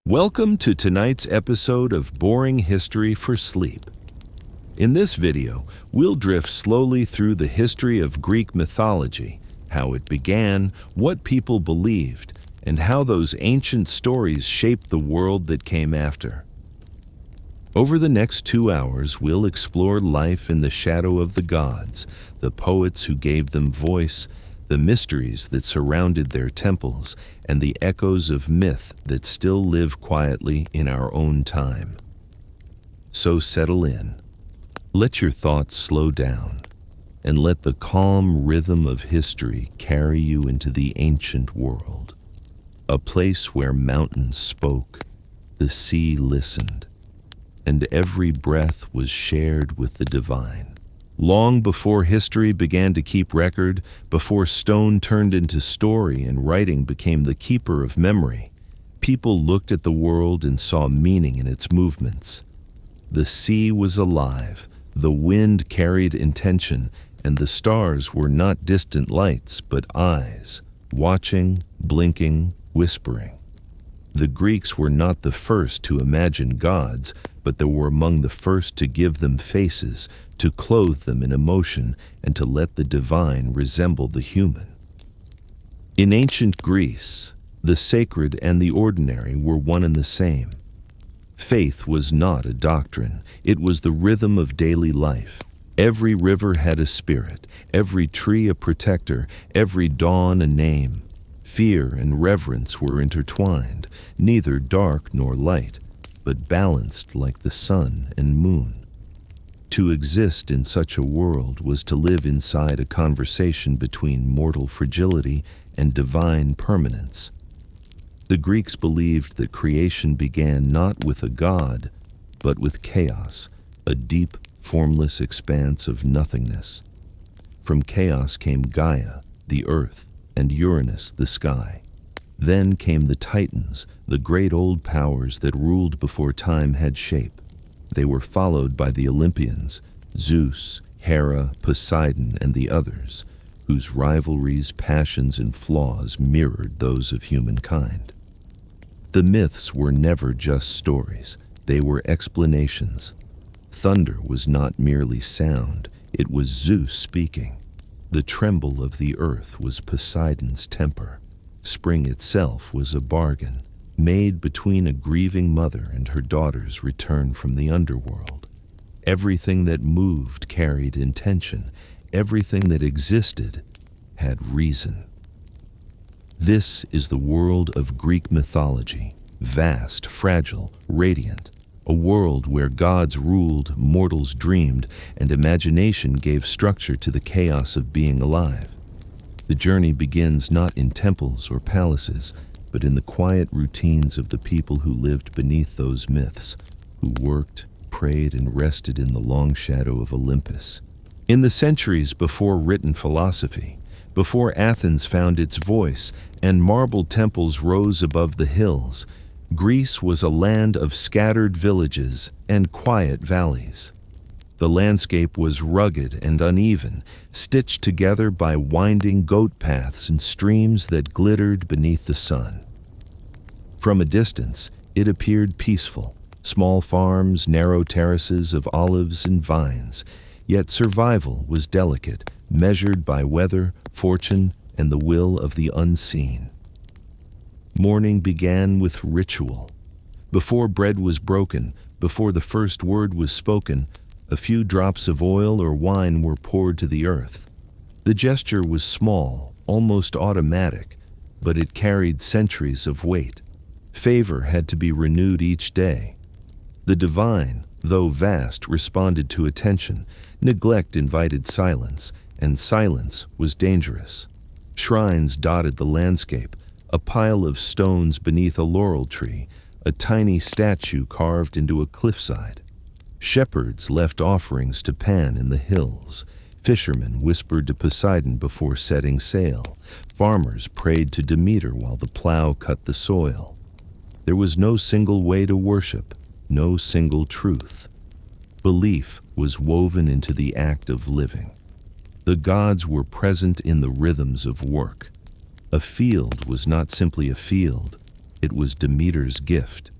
Welcome to tonight's episode of Boring History for Sleep. In this video, we'll drift slowly through the history of Greek mythology, how it began, what people believed, and how those ancient stories shaped the world that came after. Over the next 2 hours, we'll explore life in the shadow of the gods, the poets who gave them voice, the mysteries that surrounded their temples, and the echoes of myth that still live quietly in our own time. So settle in. Let your thoughts slow down, and let the calm rhythm of history carry you into the ancient world, a place where mountains spoke, the sea listened, and every breath was shared with the divine. Long before history began to keep record, before stone turned into story and writing became the keeper of memory, people looked at the world and saw meaning in its movements. The sea was alive, the wind carried intention, and the stars were not distant lights but eyes, watching, blinking, whispering. The Greeks were not the first to imagine gods, but they were among the first to give them faces, to clothe them in emotion, and to let the divine resemble the human. In ancient Greece, the sacred and the ordinary were one and the same. Faith was not a doctrine, it was the rhythm of daily life. Every river had a spirit, every tree a protector, every dawn a name. Fear and reverence were intertwined, neither dark nor light, but balanced like the sun and moon. To exist in such a world was to live inside a conversation between mortal fragility and divine permanence. The Greeks believed that creation began not with a god, but with chaos, a deep, formless expanse of nothingness. From chaos came Gaia, the earth, and Uranus, the sky. Then came the Titans, the great old powers that ruled before time had shape. They were followed by the Olympians, Zeus, Hera, Poseidon, and the others, whose rivalries, passions, and flaws mirrored those of humankind. The myths were never just stories, they were explanations. Thunder was not merely sound, it was Zeus speaking. The tremble of the earth was Poseidon's temper. Spring itself was a bargain, made between a grieving mother and her daughter's return from the underworld. Everything that moved carried intention. Everything that existed had reason. This is the world of Greek mythology, vast, fragile, radiant, a world where gods ruled, mortals dreamed, and imagination gave structure to the chaos of being alive. The journey begins not in temples or palaces, but in the quiet routines of the people who lived beneath those myths, who worked, prayed, and rested in the long shadow of Olympus. In the centuries before written philosophy, before Athens found its voice and marble temples rose above the hills, Greece was a land of scattered villages and quiet valleys. The landscape was rugged and uneven, stitched together by winding goat paths and streams that glittered beneath the sun. From a distance, it appeared peaceful, small farms, narrow terraces of olives and vines, yet survival was delicate, measured by weather, fortune, and the will of the unseen. Morning began with ritual. Before bread was broken, before the first word was spoken, a few drops of oil or wine were poured to the earth. The gesture was small, almost automatic, but it carried centuries of weight. Favor had to be renewed each day. The divine, though vast, responded to attention. Neglect invited silence, and silence was dangerous. Shrines dotted the landscape, a pile of stones beneath a laurel tree, a tiny statue carved into a cliffside. Shepherds left offerings to Pan in the hills. Fishermen whispered to Poseidon before setting sail. Farmers prayed to Demeter while the plow cut the soil. There was no single way to worship, no single truth. Belief was woven into the act of living. The gods were present in the rhythms of work. A field was not simply a field, it was Demeter's gift.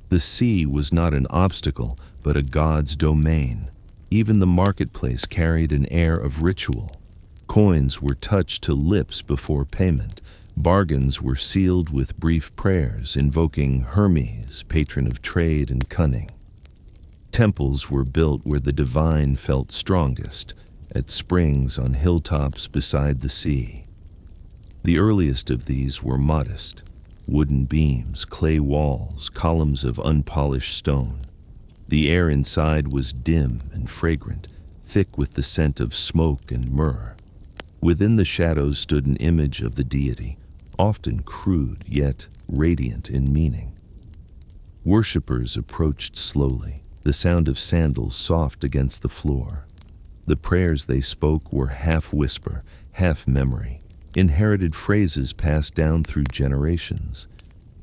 The sea was not an obstacle, but a god's domain. Even the marketplace carried an air of ritual. Coins were touched to lips before payment. Bargains were sealed with brief prayers invoking Hermes, patron of trade and cunning. Temples were built where the divine felt strongest, at springs on hilltops beside the sea. The earliest of these were modest: wooden beams, clay walls, columns of unpolished stone. The air inside was dim and fragrant, thick with the scent of smoke and myrrh. Within the shadows stood an image of the deity, often crude yet radiant in meaning. Worshippers approached slowly, the sound of sandals soft against the floor. The prayers they spoke were half whisper, half memory, inherited phrases passed down through generations.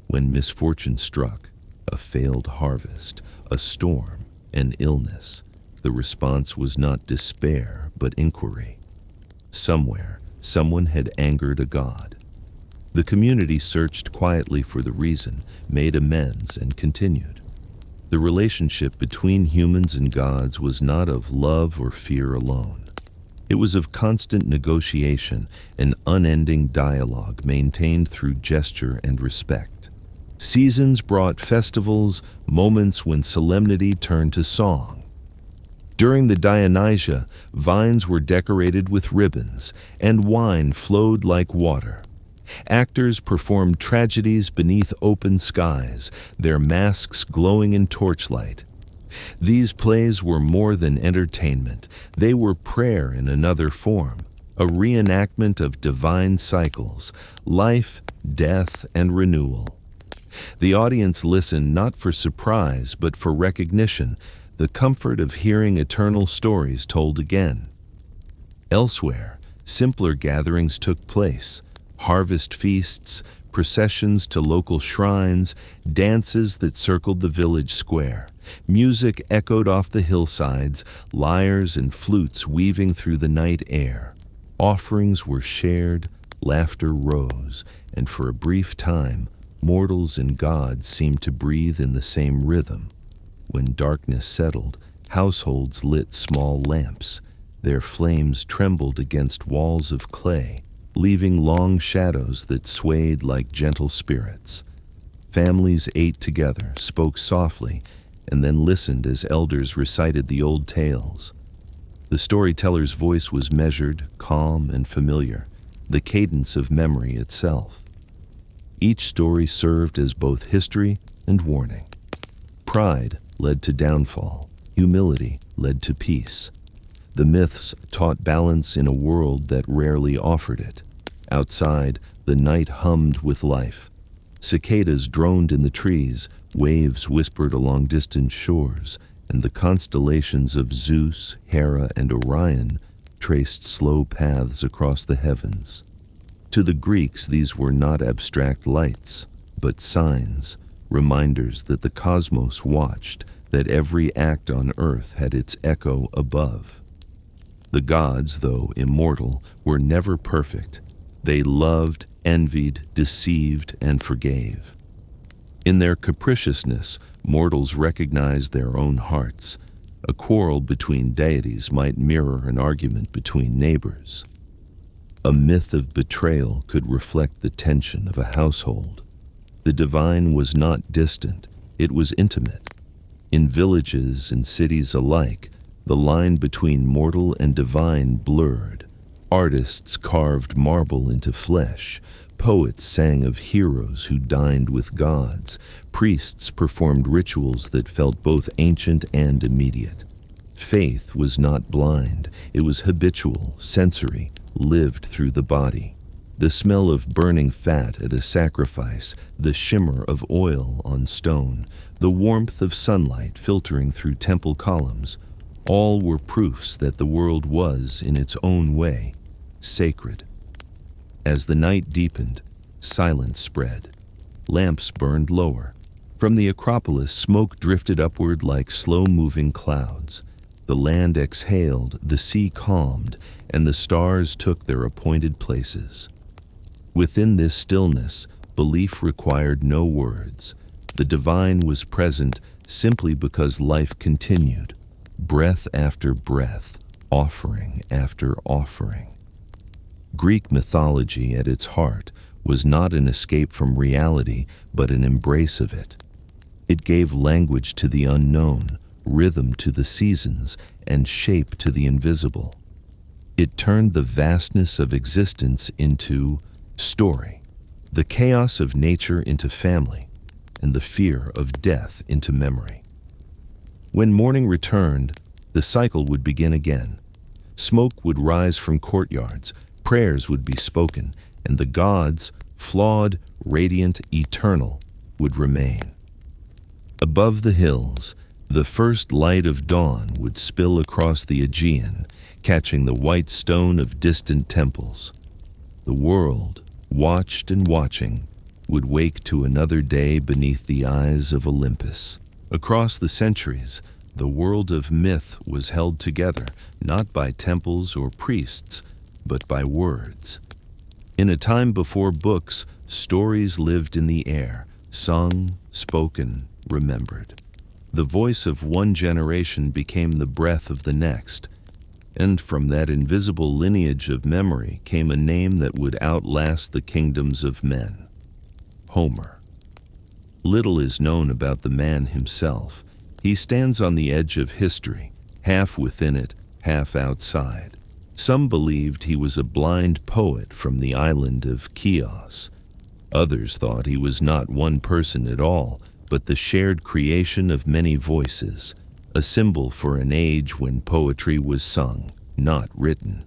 When misfortune struck, a failed harvest, a storm, an illness, the response was not despair, but inquiry. Somewhere, someone had angered a god. The community searched quietly for the reason, made amends, and continued. The relationship between humans and gods was not of love or fear alone. It was of constant negotiation, an unending dialogue maintained through gesture and respect. Seasons brought festivals, moments when solemnity turned to song. During the Dionysia, vines were decorated with ribbons, and wine flowed like water. Actors performed tragedies beneath open skies, their masks glowing in torchlight. These plays were more than entertainment. They were prayer in another form, a reenactment of divine cycles, life, death, and renewal. The audience listened not for surprise, but for recognition, the comfort of hearing eternal stories told again. Elsewhere, simpler gatherings took place: harvest feasts, processions to local shrines, dances that circled the village square. Music echoed off the hillsides, lyres and flutes weaving through the night air. Offerings were shared, laughter rose, and for a brief time, mortals and gods seemed to breathe in the same rhythm. When darkness settled, households lit small lamps. Their flames trembled against walls of clay, leaving long shadows that swayed like gentle spirits. Families ate together, spoke softly, and then listened as elders recited the old tales. The storyteller's voice was measured, calm, and familiar, the cadence of memory itself. Each story served as both history and warning. Pride led to downfall. Humility led to peace. The myths taught balance in a world that rarely offered it. Outside, the night hummed with life. Cicadas droned in the trees, waves whispered along distant shores, and the constellations of Zeus, Hera, and Orion traced slow paths across the heavens. To the Greeks, these were not abstract lights, but signs, reminders that the cosmos watched, that every act on earth had its echo above. The gods, though immortal, were never perfect. They loved, envied, deceived, and forgave. In their capriciousness, mortals recognized their own hearts. A quarrel between deities might mirror an argument between neighbors. A myth of betrayal could reflect the tension of a household. The divine was not distant, it was intimate. In villages and cities alike, the line between mortal and divine blurred. Artists carved marble into flesh. Poets sang of heroes who dined with gods. Priests performed rituals that felt both ancient and immediate. Faith was not blind. It was habitual, sensory, lived through the body. The smell of burning fat at a sacrifice, the shimmer of oil on stone, the warmth of sunlight filtering through temple columns, all were proofs that the world was, in its own way, sacred. As the night deepened, silence spread. Lamps burned lower. From the Acropolis, smoke drifted upward like slow-moving clouds. The land exhaled, the sea calmed, and the stars took their appointed places. Within this stillness, belief required no words. The divine was present simply because life continued, breath after breath, offering after offering. Greek mythology at its heart was not an escape from reality, but an embrace of it. It gave language to the unknown, rhythm to the seasons, and shape to the invisible. It turned the vastness of existence into story, the chaos of nature into family, and the fear of death into memory. When morning returned, the cycle would begin again. Smoke would rise from courtyards, prayers would be spoken, and the gods, flawed, radiant, eternal, would remain. Above the hills, the first light of dawn would spill across the Aegean, catching the white stone of distant temples. The world, watched and watching, would wake to another day beneath the eyes of Olympus. Across the centuries, the world of myth was held together, not by temples or priests, but by words. In a time before books, stories lived in the air, sung, spoken, remembered. The voice of one generation became the breath of the next, and from that invisible lineage of memory came a name that would outlast the kingdoms of men: Homer. Little is known about the man himself. He stands on the edge of history, half within it, half outside. Some believed he was a blind poet from the island of Chios. Others thought he was not one person at all, but the shared creation of many voices, a symbol for an age when poetry was sung, not written.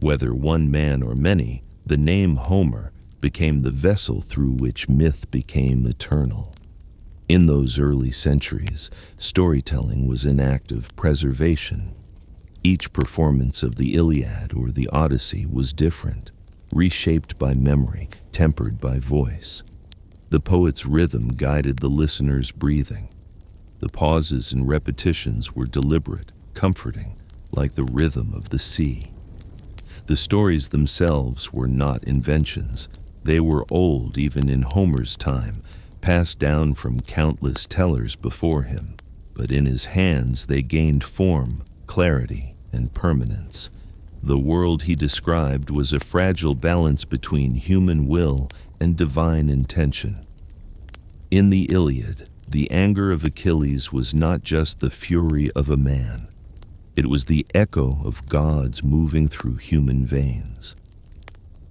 Whether one man or many, the name Homer became the vessel through which myth became eternal. In those early centuries, storytelling was an act of preservation. Each performance of the Iliad or the Odyssey was different, reshaped by memory, tempered by voice. The poet's rhythm guided the listener's breathing. The pauses and repetitions were deliberate, comforting, like the rhythm of the sea. The stories themselves were not inventions. They were old even in Homer's time, passed down from countless tellers before him. But in his hands they gained form, clarity, and permanence. The world he described was a fragile balance between human will and divine intention. In the Iliad, the anger of Achilles was not just the fury of a man. It was the echo of gods moving through human veins.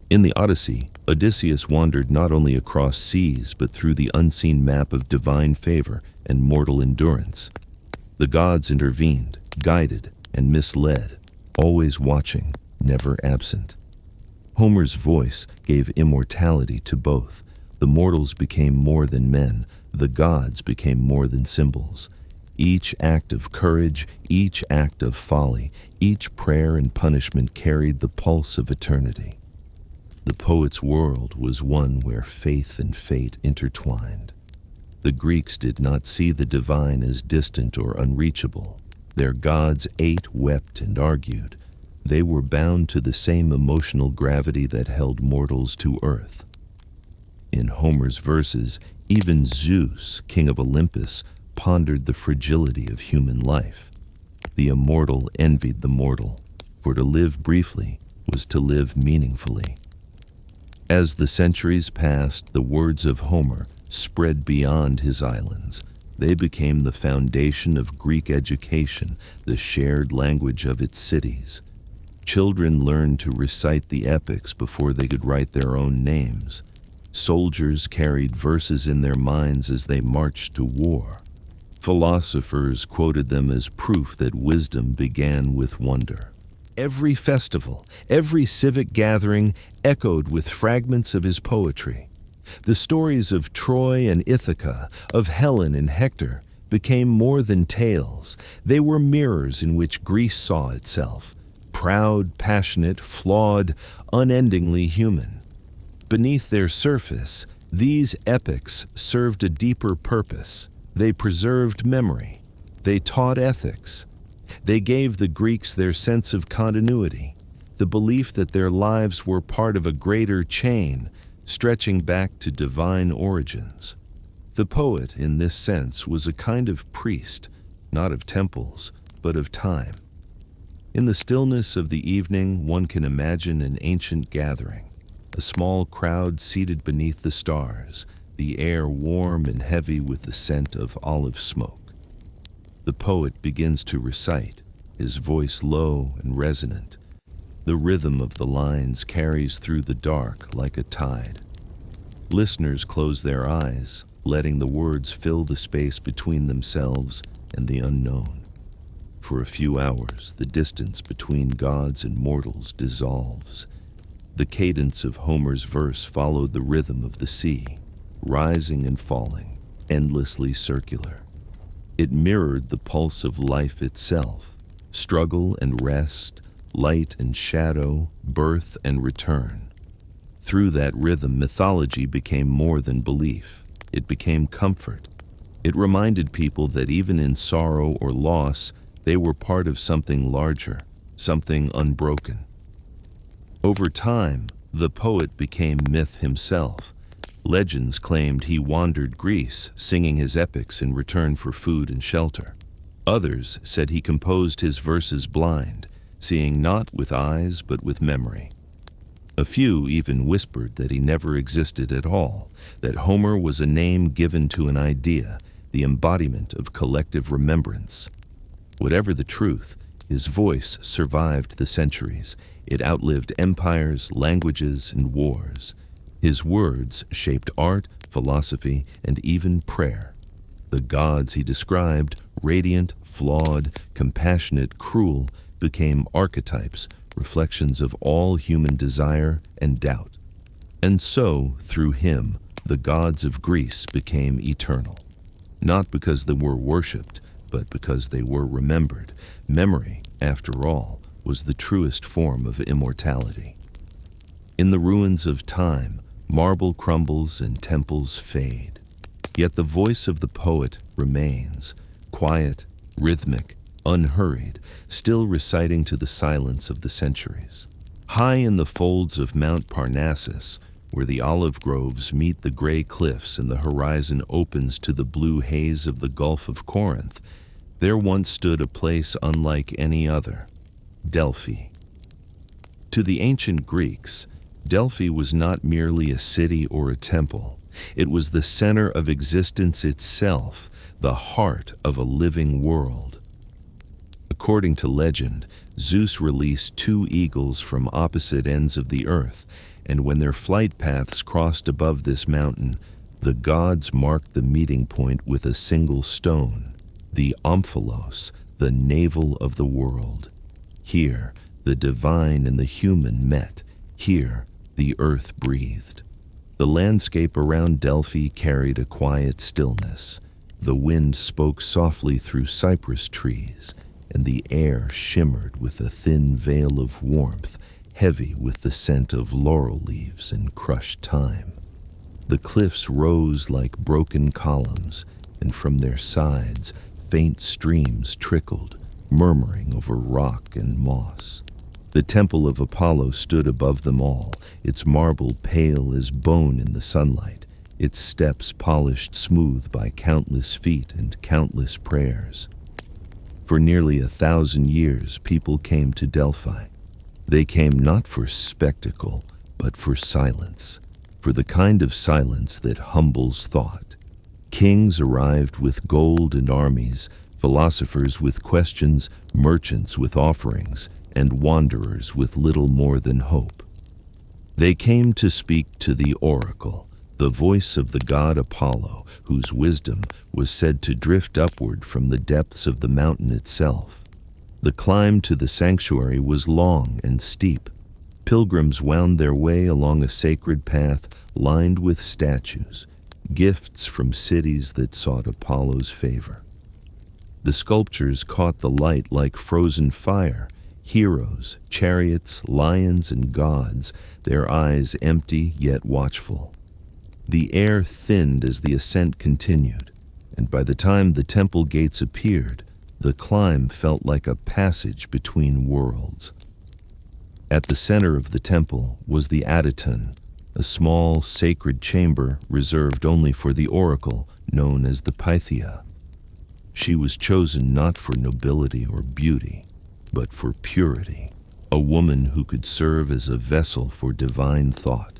In the Odyssey, Odysseus wandered not only across seas but through the unseen map of divine favor and mortal endurance. The gods intervened, guided, and misled, always watching, never absent. Homer's voice gave immortality to both. The mortals became more than men, the gods became more than symbols. Each act of courage, each act of folly, each prayer and punishment carried the pulse of eternity. The poet's world was one where faith and fate intertwined. The Greeks did not see the divine as distant or unreachable. Their gods ate, wept, and argued. They were bound to the same emotional gravity that held mortals to earth. In Homer's verses, even Zeus, king of Olympus, pondered the fragility of human life. The immortal envied the mortal, for to live briefly was to live meaningfully. As the centuries passed, the words of Homer spread beyond his islands. They became the foundation of Greek education, the shared language of its cities. Children learned to recite the epics before they could write their own names. Soldiers carried verses in their minds as they marched to war. Philosophers quoted them as proof that wisdom began with wonder. Every festival, every civic gathering echoed with fragments of his poetry. The stories of Troy and Ithaca, of Helen and Hector, became more than tales. They were mirrors in which Greece saw itself, proud, passionate, flawed, unendingly human. Beneath their surface, these epics served a deeper purpose. They preserved memory. They taught ethics. They gave the Greeks their sense of continuity, the belief that their lives were part of a greater chain, stretching back to divine origins. The poet, in this sense, was a kind of priest, not of temples, but of time. In the stillness of the evening, one can imagine an ancient gathering, a small crowd seated beneath the stars, the air warm and heavy with the scent of olive smoke. The poet begins to recite, his voice low and resonant. The rhythm of the lines carries through the dark like a tide. Listeners close their eyes, letting the words fill the space between themselves and the unknown. For a few hours, the distance between gods and mortals dissolves. The cadence of Homer's verse followed the rhythm of the sea, rising and falling, endlessly circular. It mirrored the pulse of life itself, struggle and rest, light and shadow, birth and return. Through that rhythm, mythology became more than belief. It became comfort. It reminded people that even in sorrow or loss, they were part of something larger, something unbroken. Over time, the poet became myth himself. Legends claimed he wandered Greece, singing his epics in return for food and shelter. Others said he composed his verses blind, seeing not with eyes but with memory. A few even whispered that he never existed at all, that Homer was a name given to an idea, the embodiment of collective remembrance. Whatever the truth, his voice survived the centuries. It outlived empires, languages, and wars. His words shaped art, philosophy, and even prayer. The gods he described, radiant, flawed, compassionate, cruel, became archetypes, reflections of all human desire and doubt. And so, through him, the gods of Greece became eternal. Not because they were worshipped, but because they were remembered. Memory, after all, was the truest form of immortality. In the ruins of time, marble crumbles and temples fade. Yet the voice of the poet remains, quiet, rhythmic, unhurried, still reciting to the silence of the centuries. High in the folds of Mount Parnassus, where the olive groves meet the gray cliffs and the horizon opens to the blue haze of the Gulf of Corinth, there once stood a place unlike any other, Delphi. To the ancient Greeks, Delphi was not merely a city or a temple. It was the center of existence itself, the heart of a living world. According to legend, Zeus released two eagles from opposite ends of the earth, and when their flight paths crossed above this mountain, the gods marked the meeting point with a single stone, the omphalos, the navel of the world. Here, the divine and the human met. Here, the earth breathed. The landscape around Delphi carried a quiet stillness. The wind spoke softly through cypress trees, and the air shimmered with a thin veil of warmth, heavy with the scent of laurel leaves and crushed thyme. The cliffs rose like broken columns, and from their sides, faint streams trickled, murmuring over rock and moss. The temple of Apollo stood above them all, its marble pale as bone in the sunlight, its steps polished smooth by countless feet and countless prayers. For nearly 1,000 years, people came to Delphi. They came not for spectacle, but for silence, for the kind of silence that humbles thought. Kings arrived with gold and armies, philosophers with questions, merchants with offerings, and wanderers with little more than hope. They came to speak to the oracle, the voice of the god Apollo, whose wisdom was said to drift upward from the depths of the mountain itself. The climb to the sanctuary was long and steep. Pilgrims wound their way along a sacred path lined with statues, gifts from cities that sought Apollo's favor. The sculptures caught the light like frozen fire, heroes, chariots, lions, and gods, their eyes empty yet watchful. The air thinned as the ascent continued, and by the time the temple gates appeared, the climb felt like a passage between worlds. At the center of the temple was the Adyton, a small, sacred chamber reserved only for the oracle, known as the Pythia. She was chosen not for nobility or beauty, but for purity, a woman who could serve as a vessel for divine thought.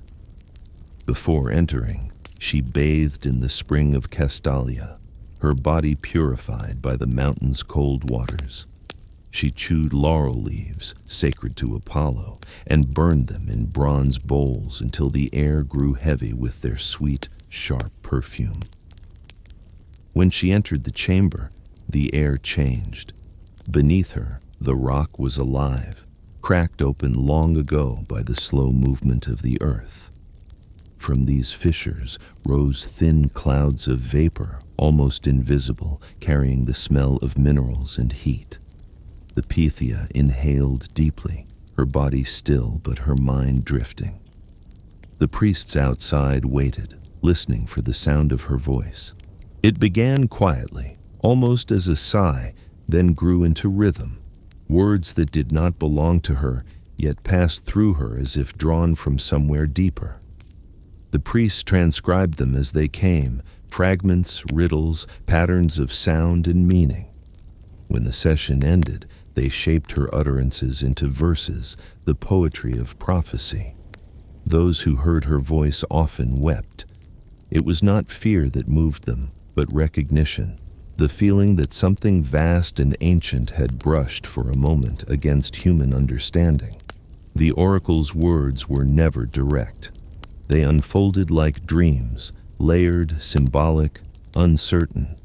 Before entering, she bathed in the spring of Castalia, her body purified by the mountain's cold waters. She chewed laurel leaves, sacred to Apollo, and burned them in bronze bowls until the air grew heavy with their sweet, sharp perfume. When she entered the chamber, the air changed. Beneath her, the rock was alive, cracked open long ago by the slow movement of the earth. From these fissures rose thin clouds of vapor, almost invisible, carrying the smell of minerals and heat. The Pythia inhaled deeply, her body still but her mind drifting. The priests outside waited, listening for the sound of her voice. It began quietly, almost as a sigh, then grew into rhythm, words that did not belong to her, yet passed through her as if drawn from somewhere deeper. The priests transcribed them as they came, fragments, riddles, patterns of sound and meaning. When the session ended, they shaped her utterances into verses, the poetry of prophecy. Those who heard her voice often wept. It was not fear that moved them, but recognition, the feeling that something vast and ancient had brushed for a moment against human understanding. The oracle's words were never direct. They unfolded like dreams, layered, symbolic, uncertain.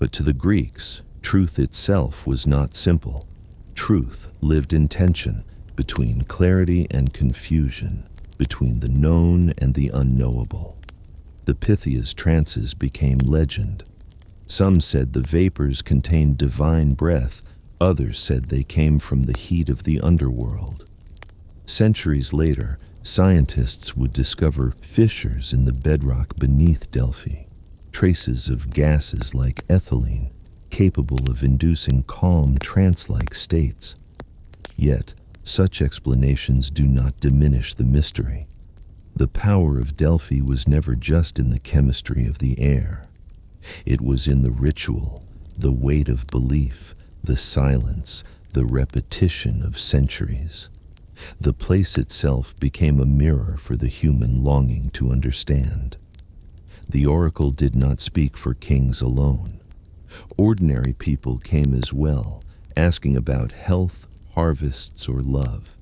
But to the Greeks, truth itself was not simple. Truth lived in tension between clarity and confusion, between the known and the unknowable. The Pythia's trances became legend. Some said the vapors contained divine breath, others said they came from the heat of the underworld. Centuries later, scientists would discover fissures in the bedrock beneath Delphi, traces of gases like ethylene, capable of inducing calm, trance-like states. Yet, such explanations do not diminish the mystery. The power of Delphi was never just in the chemistry of the air. It was in the ritual, the weight of belief, the silence, the repetition of centuries. The place itself became a mirror for the human longing to understand. The oracle did not speak for kings alone. Ordinary people came as well, asking about health, harvests, or love.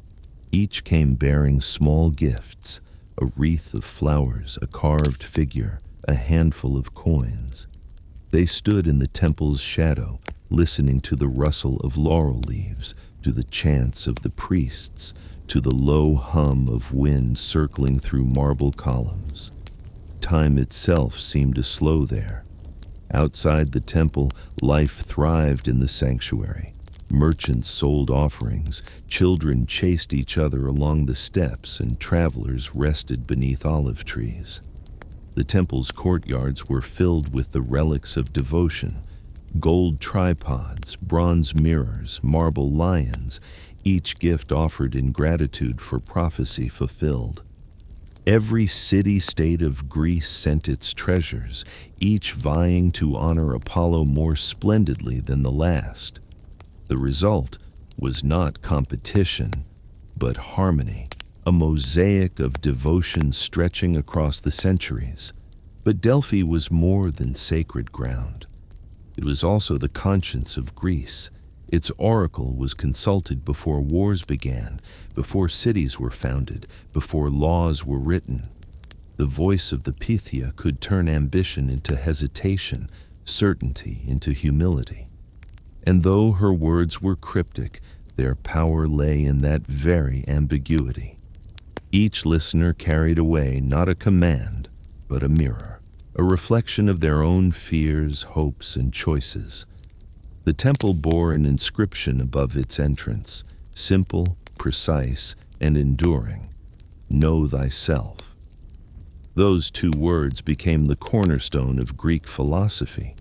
Each came bearing small gifts, a wreath of flowers, a carved figure, a handful of coins. They stood in the temple's shadow, listening to the rustle of laurel leaves, to the chants of the priests, to the low hum of wind circling through marble columns. Time itself seemed to slow there. Outside the temple, life thrived in the sanctuary. Merchants sold offerings, children chased each other along the steps, and travelers rested beneath olive trees. The temple's courtyards were filled with the relics of devotion: gold tripods, bronze mirrors, marble lions, each gift offered in gratitude for prophecy fulfilled. Every city-state of Greece sent its treasures, each vying to honor Apollo more splendidly than the last. The result was not competition, but harmony, a mosaic of devotion stretching across the centuries. But Delphi was more than sacred ground. It was also the conscience of Greece. Its oracle was consulted before wars began, before cities were founded, before laws were written. The voice of the Pythia could turn ambition into hesitation, certainty into humility. And though her words were cryptic, their power lay in that very ambiguity. Each listener carried away not a command, but a mirror, a reflection of their own fears, hopes, and choices. The temple bore an inscription above its entrance, simple, precise, and enduring: "Know thyself." Those two words became the cornerstone of Greek philosophy.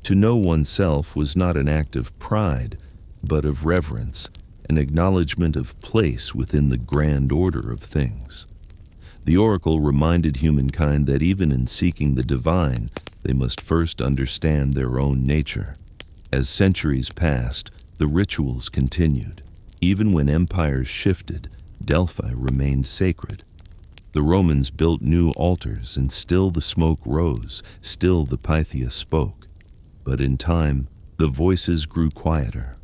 To know oneself was not an act of pride, but of reverence, an acknowledgement of place within the grand order of things. The oracle reminded humankind that even in seeking the divine, They must first understand their own nature. As centuries passed, the rituals continued. Even when empires shifted, Delphi remained sacred. The Romans built new altars, and still the smoke rose, still the Pythia spoke. But in time, the voices grew quieter.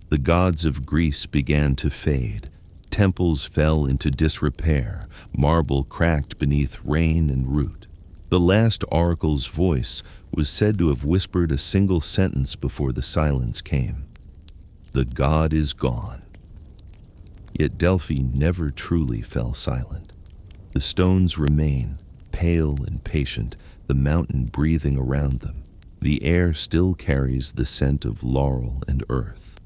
The gods of Greece began to fade. Temples fell into disrepair, marble cracked beneath rain and root. The last oracle's voice was said to have whispered a single sentence before the silence came. The god is gone. Yet Delphi never truly fell silent. The stones remain, pale and patient, the mountain breathing around them. The air still carries the scent of laurel and earth.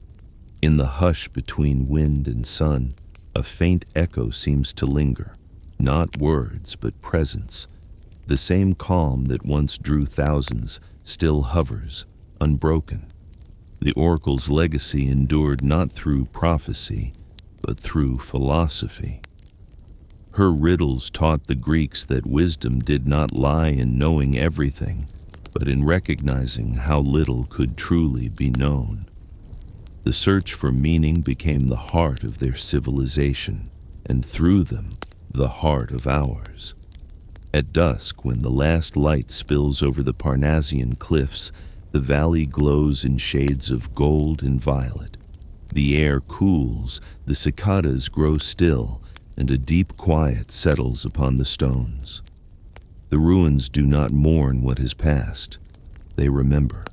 In the hush between wind and sun, a faint echo seems to linger, not words but presence. The same calm that once drew thousands still hovers, unbroken. The oracle's legacy endured not through prophecy, but through philosophy. Her riddles taught the Greeks that wisdom did not lie in knowing everything, but in recognizing how little could truly be known. The search for meaning became the heart of their civilization, and through them, the heart of ours. At dusk, when the last light spills over the Parnassian cliffs, the valley glows in shades of gold and violet. The air cools, the cicadas grow still, and a deep quiet settles upon the stones. The ruins do not mourn what has passed. They remember.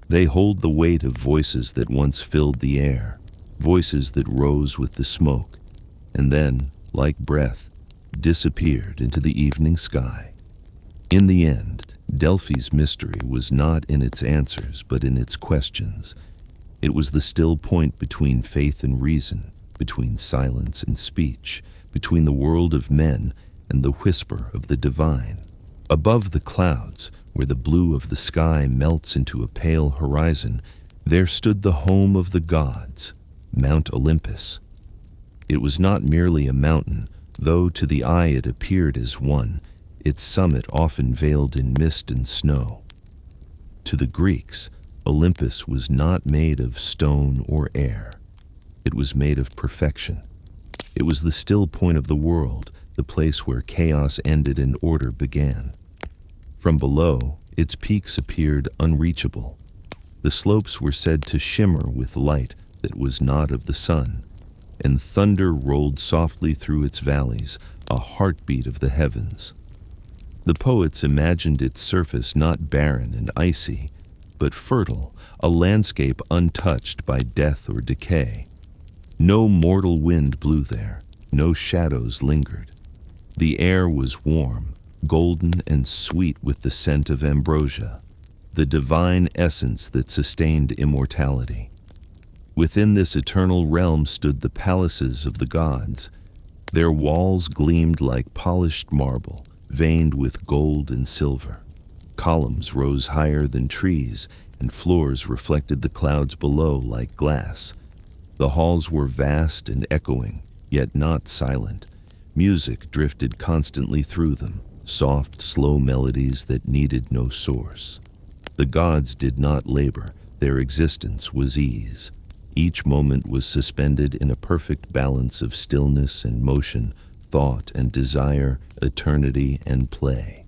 They hold the weight of voices that once filled the air, voices that rose with the smoke, and then, like breath, disappeared into the evening sky. In the end, Delphi's mystery was not in its answers, but in its questions. It was the still point between faith and reason, between silence and speech, between the world of men and the whisper of the divine. Above the clouds, where the blue of the sky melts into a pale horizon, there stood the home of the gods, Mount Olympus. It was not merely a mountain, though to the eye it appeared as one, its summit often veiled in mist and snow. To the Greeks, Olympus was not made of stone or air. It was made of perfection. It was the still point of the world, the place where chaos ended and order began. From below, its peaks appeared unreachable. The slopes were said to shimmer with light that was not of the sun, and thunder rolled softly through its valleys, a heartbeat of the heavens. The poets imagined its surface not barren and icy, but fertile, a landscape untouched by death or decay. No mortal wind blew there, no shadows lingered. The air was warm, golden and sweet with the scent of ambrosia, the divine essence that sustained immortality. Within this eternal realm stood the palaces of the gods. Their walls gleamed like polished marble, veined with gold and silver. Columns rose higher than trees, and floors reflected the clouds below like glass. The halls were vast and echoing, yet not silent. Music drifted constantly through them, soft, slow melodies that needed no source. The gods did not labor, their existence was ease. Each moment was suspended in a perfect balance of stillness and motion, thought and desire, eternity and play.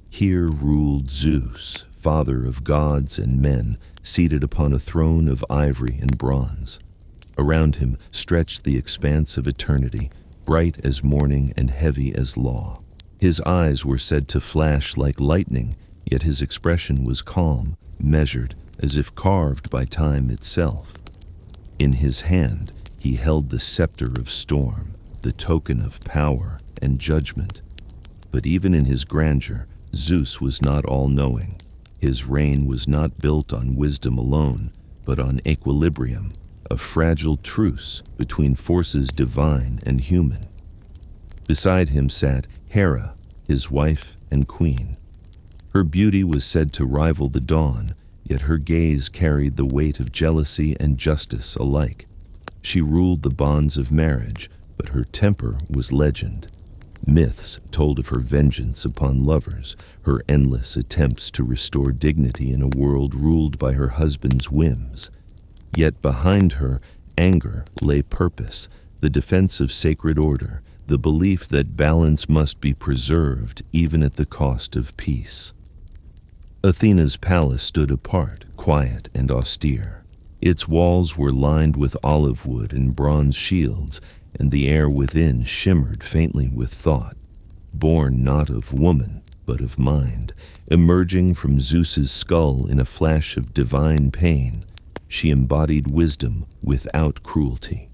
Here ruled Zeus, father of gods and men, seated upon a throne of ivory and bronze. Around him stretched the expanse of eternity, bright as morning and heavy as law. His eyes were said to flash like lightning, yet his expression was calm, measured, as if carved by time itself. In his hand he held the scepter of storm, the token of power and judgment. But even in his grandeur, Zeus was not all-knowing. His reign was not built on wisdom alone, but on equilibrium, a fragile truce between forces divine and human. Beside him sat Hera, his wife and queen. Her beauty was said to rival the dawn, yet her gaze carried the weight of jealousy and justice alike. She ruled the bonds of marriage, but her temper was legend. Myths told of her vengeance upon lovers, her endless attempts to restore dignity in a world ruled by her husband's whims. Yet behind her anger lay purpose, the defense of sacred order, the belief that balance must be preserved even at the cost of peace. Athena's palace stood apart, quiet and austere. Its walls were lined with olive wood and bronze shields, and the air within shimmered faintly with thought, born not of woman, but of mind. Emerging from Zeus's skull in a flash of divine pain, she embodied wisdom without cruelty.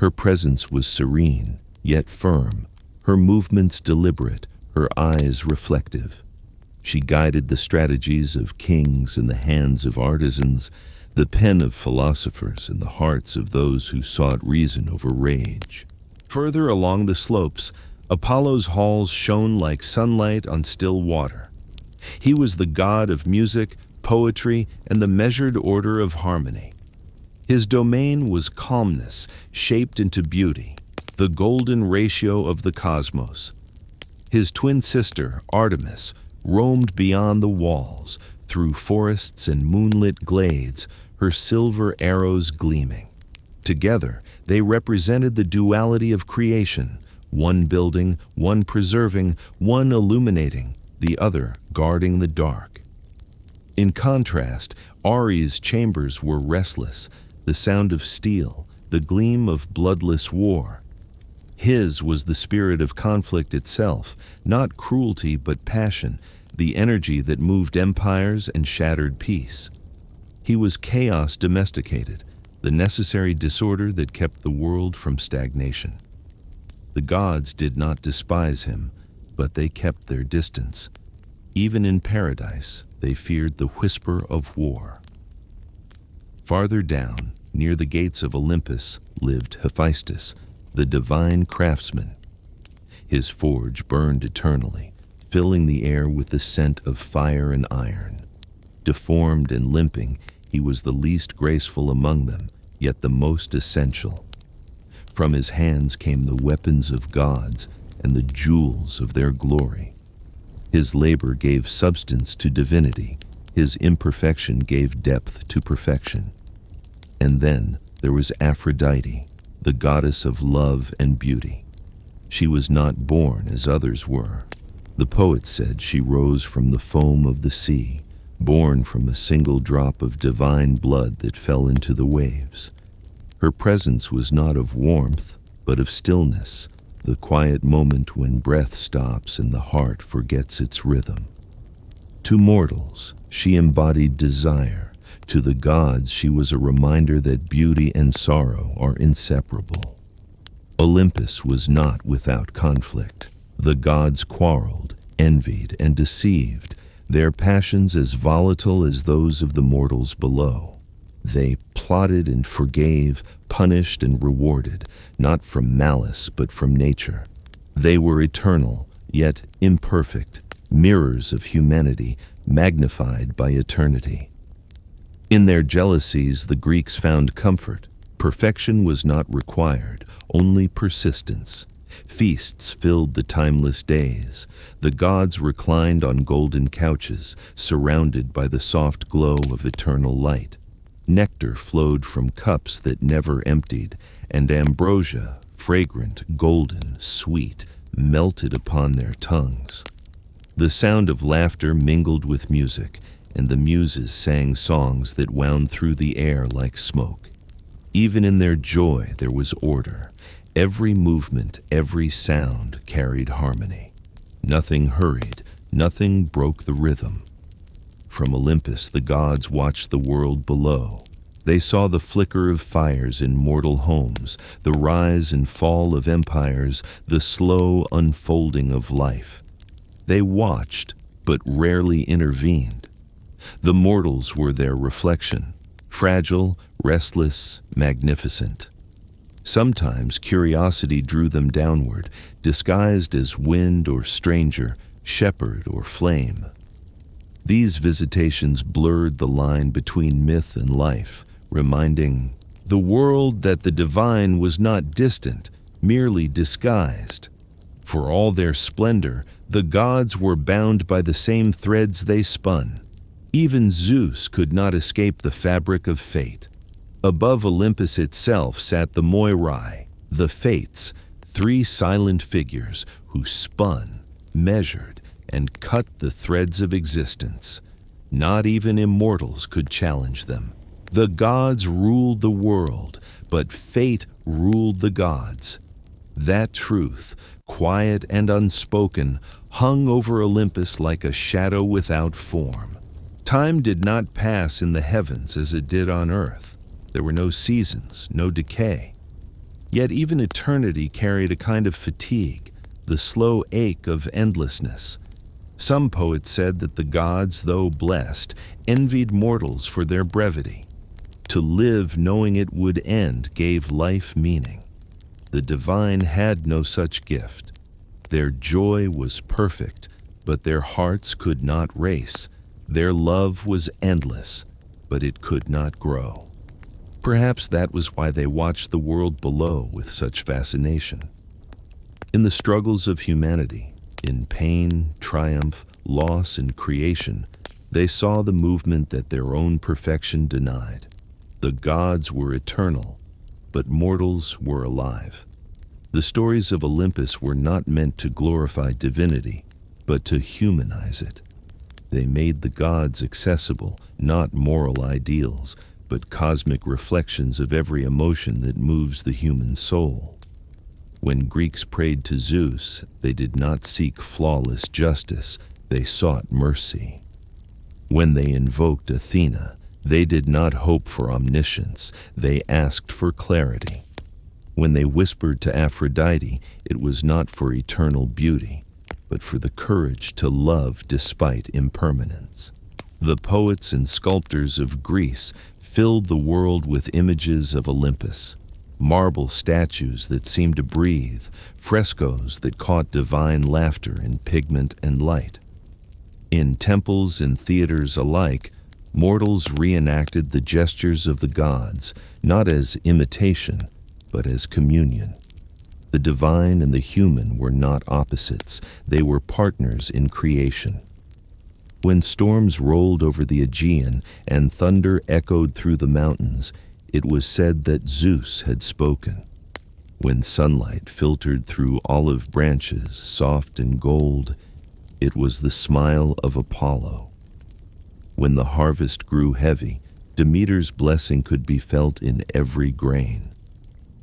Her presence was serene, yet firm, her movements deliberate, her eyes reflective. She guided the strategies of kings in the hands of artisans, the pen of philosophers in the hearts of those who sought reason over rage. Further along the slopes, Apollo's halls shone like sunlight on still water. He was the god of music, poetry, and the measured order of harmony. His domain was calmness, shaped into beauty, the golden ratio of the cosmos. His twin sister, Artemis, roamed beyond the walls, through forests and moonlit glades, her silver arrows gleaming. Together, they represented the duality of creation, one building, one preserving, one illuminating, the other guarding the dark. In contrast, Ares' chambers were restless, the sound of steel, the gleam of bloodless war. His was the spirit of conflict itself, not cruelty but passion, the energy that moved empires and shattered peace. He was chaos domesticated, the necessary disorder that kept the world from stagnation. The gods did not despise him, but they kept their distance. Even in paradise, they feared the whisper of war. Farther down, near the gates of Olympus, lived Hephaestus, the divine craftsman. His forge burned eternally, filling the air with the scent of fire and iron. Deformed and limping, he was the least graceful among them, yet the most essential. From his hands came the weapons of gods and the jewels of their glory. His labor gave substance to divinity, his imperfection gave depth to perfection. And then there was Aphrodite, the goddess of love and beauty. She was not born as others were. The poet said she rose from the foam of the sea, born from a single drop of divine blood that fell into the waves. Her presence was not of warmth, but of stillness, the quiet moment when breath stops and the heart forgets its rhythm. To mortals, she embodied desire. To the gods, she was a reminder that beauty and sorrow are inseparable. Olympus was not without conflict. The gods quarreled, envied, and deceived, their passions as volatile as those of the mortals below. They plotted and forgave, punished and rewarded, not from malice but from nature. They were eternal, yet imperfect, mirrors of humanity, magnified by eternity. In their jealousies, the Greeks found comfort. Perfection was not required, only persistence. Feasts filled the timeless days. The gods reclined on golden couches, surrounded by the soft glow of eternal light. Nectar flowed from cups that never emptied, and ambrosia, fragrant, golden, sweet, melted upon their tongues. The sound of laughter mingled with music, and the muses sang songs that wound through the air like smoke. Even in their joy there was order. Every movement, every sound carried harmony. Nothing hurried, nothing broke the rhythm. From Olympus the gods watched the world below. They saw the flicker of fires in mortal homes, the rise and fall of empires, the slow unfolding of life. They watched, but rarely intervened. The mortals were their reflection, fragile, restless, magnificent. Sometimes curiosity drew them downward, disguised as wind or stranger, shepherd or flame. These visitations blurred the line between myth and life, reminding the world that the divine was not distant, merely disguised. For all their splendor, the gods were bound by the same threads they spun. Even Zeus could not escape the fabric of fate. Above Olympus itself sat the Moirai, the Fates, three silent figures who spun, measured, and cut the threads of existence. Not even immortals could challenge them. The gods ruled the world, but fate ruled the gods. That truth, quiet and unspoken, hung over Olympus like a shadow without form. Time did not pass in the heavens as it did on earth. There were no seasons, no decay. Yet even eternity carried a kind of fatigue, the slow ache of endlessness. Some poets said that the gods, though blessed, envied mortals for their brevity. To live knowing it would end gave life meaning. The divine had no such gift. Their joy was perfect, but their hearts could not race. Their love was endless, but it could not grow. Perhaps that was why they watched the world below with such fascination. In the struggles of humanity, in pain, triumph, loss, and creation, they saw the movement that their own perfection denied. The gods were eternal, but mortals were alive. The stories of Olympus were not meant to glorify divinity, but to humanize it. They made the gods accessible, not moral ideals, but cosmic reflections of every emotion that moves the human soul. When Greeks prayed to Zeus, they did not seek flawless justice, they sought mercy. When they invoked Athena, they did not hope for omniscience, they asked for clarity. When they whispered to Aphrodite, it was not for eternal beauty, but for the courage to love despite impermanence. The poets and sculptors of Greece filled the world with images of Olympus, marble statues that seemed to breathe, frescoes that caught divine laughter in pigment and light. In temples and theaters alike, mortals reenacted the gestures of the gods, not as imitation, but as communion. The divine and the human were not opposites, they were partners in creation. When storms rolled over the Aegean and thunder echoed through the mountains, it was said that Zeus had spoken. When sunlight filtered through olive branches, soft and gold, it was the smile of Apollo. When the harvest grew heavy, Demeter's blessing could be felt in every grain.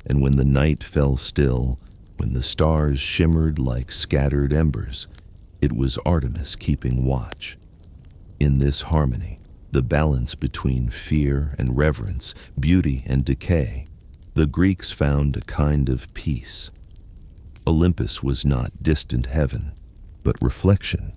And when the night fell still, when the stars shimmered like scattered embers, it was Artemis keeping watch. In this harmony, the balance between fear and reverence, beauty and decay, the Greeks found a kind of peace. Olympus was not distant heaven, but reflection.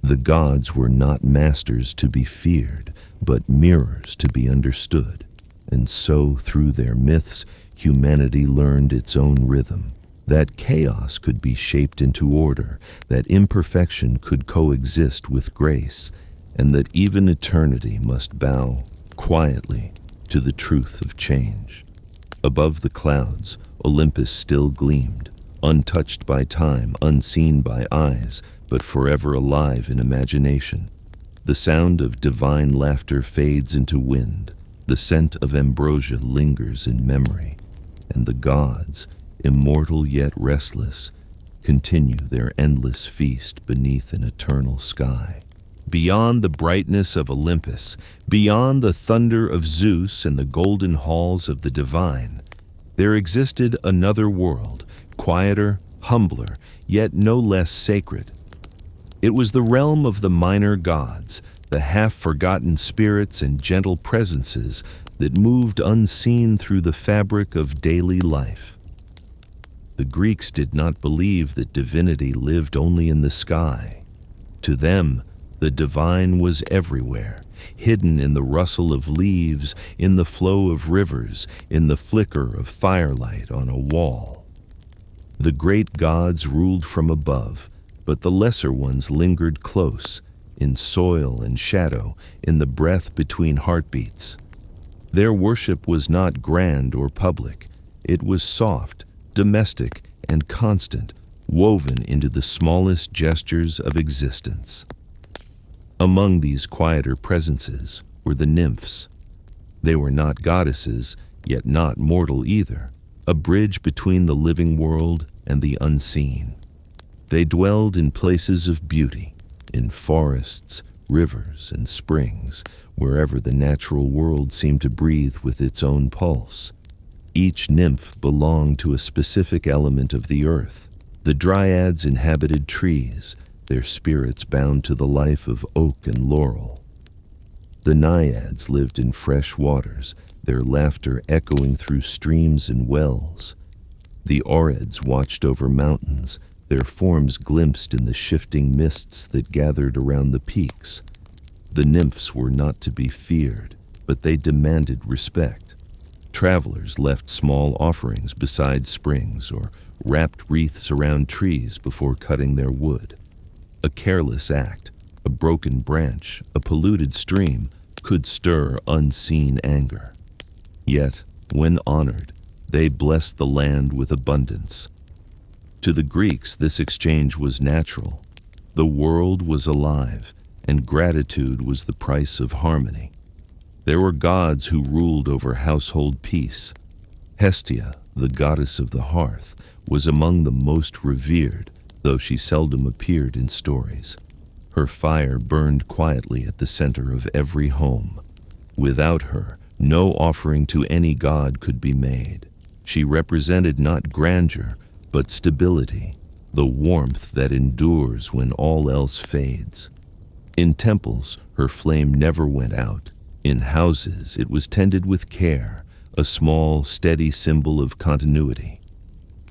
The gods were not masters to be feared, but mirrors to be understood. And so, through their myths, humanity learned its own rhythm, that chaos could be shaped into order, that imperfection could coexist with grace, and that even eternity must bow quietly to the truth of change. Above the clouds, Olympus still gleamed, untouched by time, unseen by eyes, but forever alive in imagination. The sound of divine laughter fades into wind, the scent of ambrosia lingers in memory, and the gods, immortal yet restless, continue their endless feast beneath an eternal sky. Beyond the brightness of Olympus, beyond the thunder of Zeus and the golden halls of the divine, there existed another world, quieter, humbler, yet no less sacred. It was the realm of the minor gods, the half-forgotten spirits and gentle presences that moved unseen through the fabric of daily life. The Greeks did not believe that divinity lived only in the sky. To them, the divine was everywhere, hidden in the rustle of leaves, in the flow of rivers, in the flicker of firelight on a wall. The great gods ruled from above, but the lesser ones lingered close, in soil and shadow, in the breath between heartbeats. Their worship was not grand or public. It was soft, domestic, and constant, woven into the smallest gestures of existence. Among these quieter presences were the nymphs. They were not goddesses, yet not mortal either, a bridge between the living world and the unseen. They dwelled in places of beauty, in forests, rivers, and springs, wherever the natural world seemed to breathe with its own pulse. Each nymph belonged to a specific element of the earth. The dryads inhabited trees, their spirits bound to the life of oak and laurel. The naiads lived in fresh waters, their laughter echoing through streams and wells. The oryds watched over mountains, their forms glimpsed in the shifting mists that gathered around the peaks. The nymphs were not to be feared, but they demanded respect. Travelers left small offerings beside springs or wrapped wreaths around trees before cutting their wood. A careless act, a broken branch, a polluted stream could stir unseen anger. Yet, when honored, they blessed the land with abundance. To the Greeks, this exchange was natural. The world was alive, and gratitude was the price of harmony. There were gods who ruled over household peace. Hestia, the goddess of the hearth, was among the most revered, though she seldom appeared in stories. Her fire burned quietly at the center of every home. Without her, no offering to any god could be made. She represented not grandeur, but stability, the warmth that endures when all else fades. In temples, her flame never went out. In houses, it was tended with care, a small, steady symbol of continuity.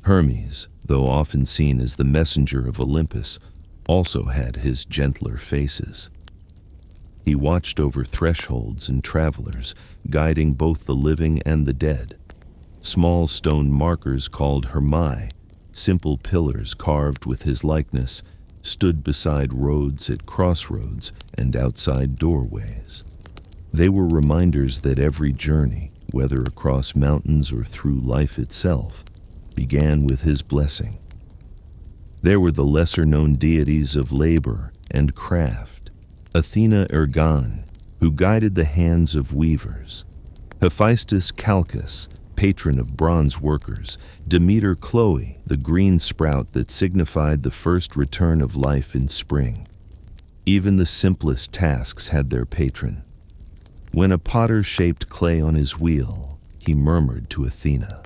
Hermes, though often seen as the messenger of Olympus, also had his gentler phases. He watched over thresholds and travelers, guiding both the living and the dead. Small stone markers called hermai, simple pillars carved with his likeness, stood beside roads at crossroads and outside doorways. They were reminders that every journey, whether across mountains or through life itself, began with his blessing. There were the lesser-known deities of labor and craft. Athena Ergan, who guided the hands of weavers. Hephaestus Calchas, patron of bronze workers. Demeter Chloe, the green sprout that signified the first return of life in spring. Even the simplest tasks had their patron. When a potter shaped clay on his wheel, he murmured to Athena.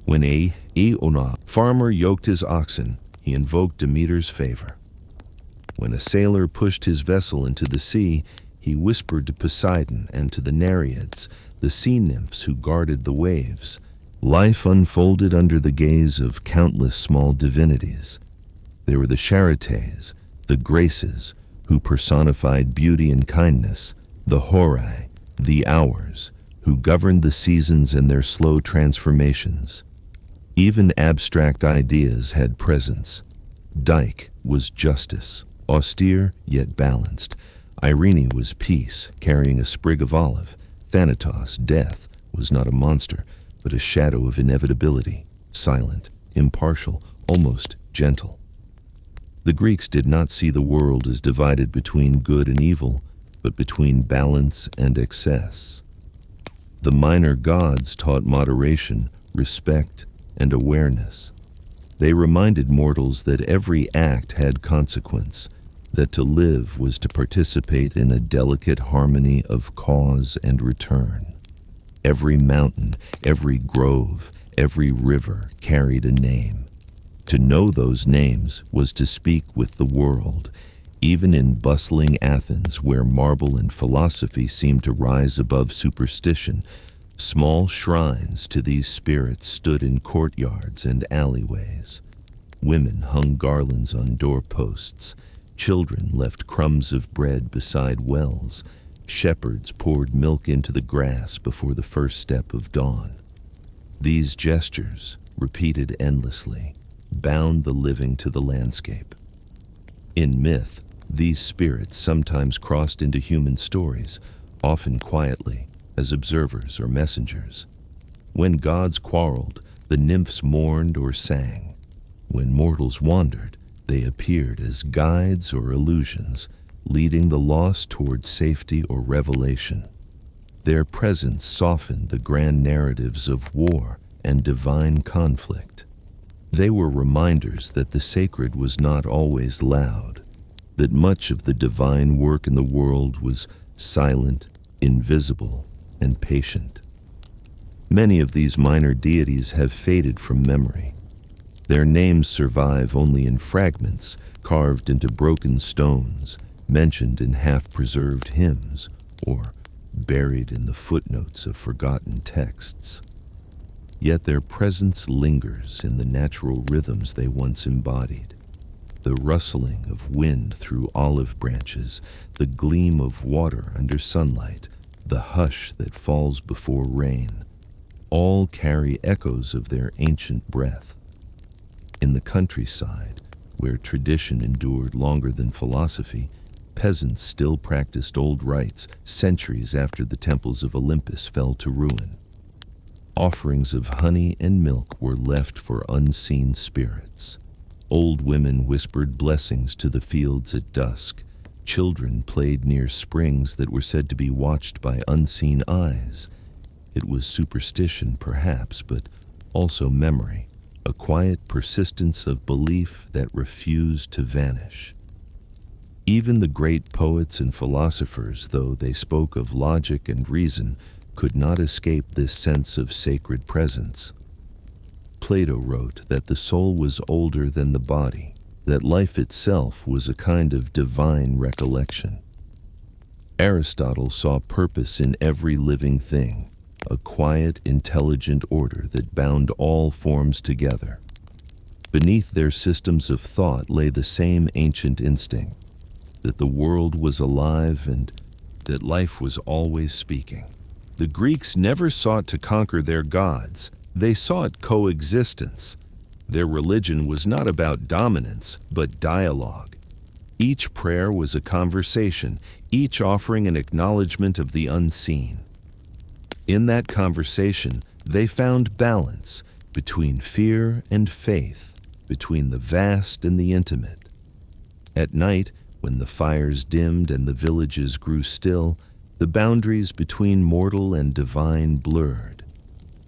When a farmer yoked his oxen, he invoked Demeter's favor. When a sailor pushed his vessel into the sea, he whispered to Poseidon and to the Nereids, the sea nymphs who guarded the waves. Life unfolded under the gaze of countless small divinities. There were the Charites, the Graces, who personified beauty and kindness, the Horai, the Hours, who governed the seasons and their slow transformations. Even abstract ideas had presence. Dike was justice, austere yet balanced. Irene was peace, carrying a sprig of olive. Thanatos, death, was not a monster, but a shadow of inevitability, silent, impartial, almost gentle. The Greeks did not see the world as divided between good and evil, but between balance and excess. The minor gods taught moderation, respect, and awareness. They reminded mortals that every act had consequence, that to live was to participate in a delicate harmony of cause and return. Every mountain, every grove, every river carried a name. To know those names was to speak with the world, even in bustling Athens, where marble and philosophy seemed to rise above superstition. Small shrines to these spirits stood in courtyards and alleyways. Women hung garlands on doorposts. Children left crumbs of bread beside wells. Shepherds poured milk into the grass before the first step of dawn. These gestures, repeated endlessly, bound the living to the landscape. In myth, these spirits sometimes crossed into human stories, often quietly, as observers or messengers. When gods quarreled, the nymphs mourned or sang. When mortals wandered, they appeared as guides or illusions, leading the lost toward safety or revelation. Their presence softened the grand narratives of war and divine conflict. They were reminders that the sacred was not always loud, that much of the divine work in the world was silent, invisible, and patient. Many of these minor deities have faded from memory. Their names survive only in fragments carved into broken stones, mentioned in half-preserved hymns, or buried in the footnotes of forgotten texts. Yet their presence lingers in the natural rhythms they once embodied. The rustling of wind through olive branches, the gleam of water under sunlight, the hush that falls before rain, all carry echoes of their ancient breath. In the countryside, where tradition endured longer than philosophy, peasants still practiced old rites centuries after the temples of Olympus fell to ruin. Offerings of honey and milk were left for unseen spirits. Old women whispered blessings to the fields at dusk. Children played near springs that were said to be watched by unseen eyes. It was superstition, perhaps, but also memory, a quiet persistence of belief that refused to vanish. Even the great poets and philosophers, though they spoke of logic and reason, could not escape this sense of sacred presence. Plato wrote that the soul was older than the body, that life itself was a kind of divine recollection. Aristotle saw purpose in every living thing, a quiet, intelligent order that bound all forms together. Beneath their systems of thought lay the same ancient instinct, that the world was alive and that life was always speaking. The Greeks never sought to conquer their gods. They sought coexistence. Their religion was not about dominance, but dialogue. Each prayer was a conversation, each offering an acknowledgement of the unseen. In that conversation, they found balance between fear and faith, between the vast and the intimate. At night, when the fires dimmed and the villages grew still, the boundaries between mortal and divine blurred.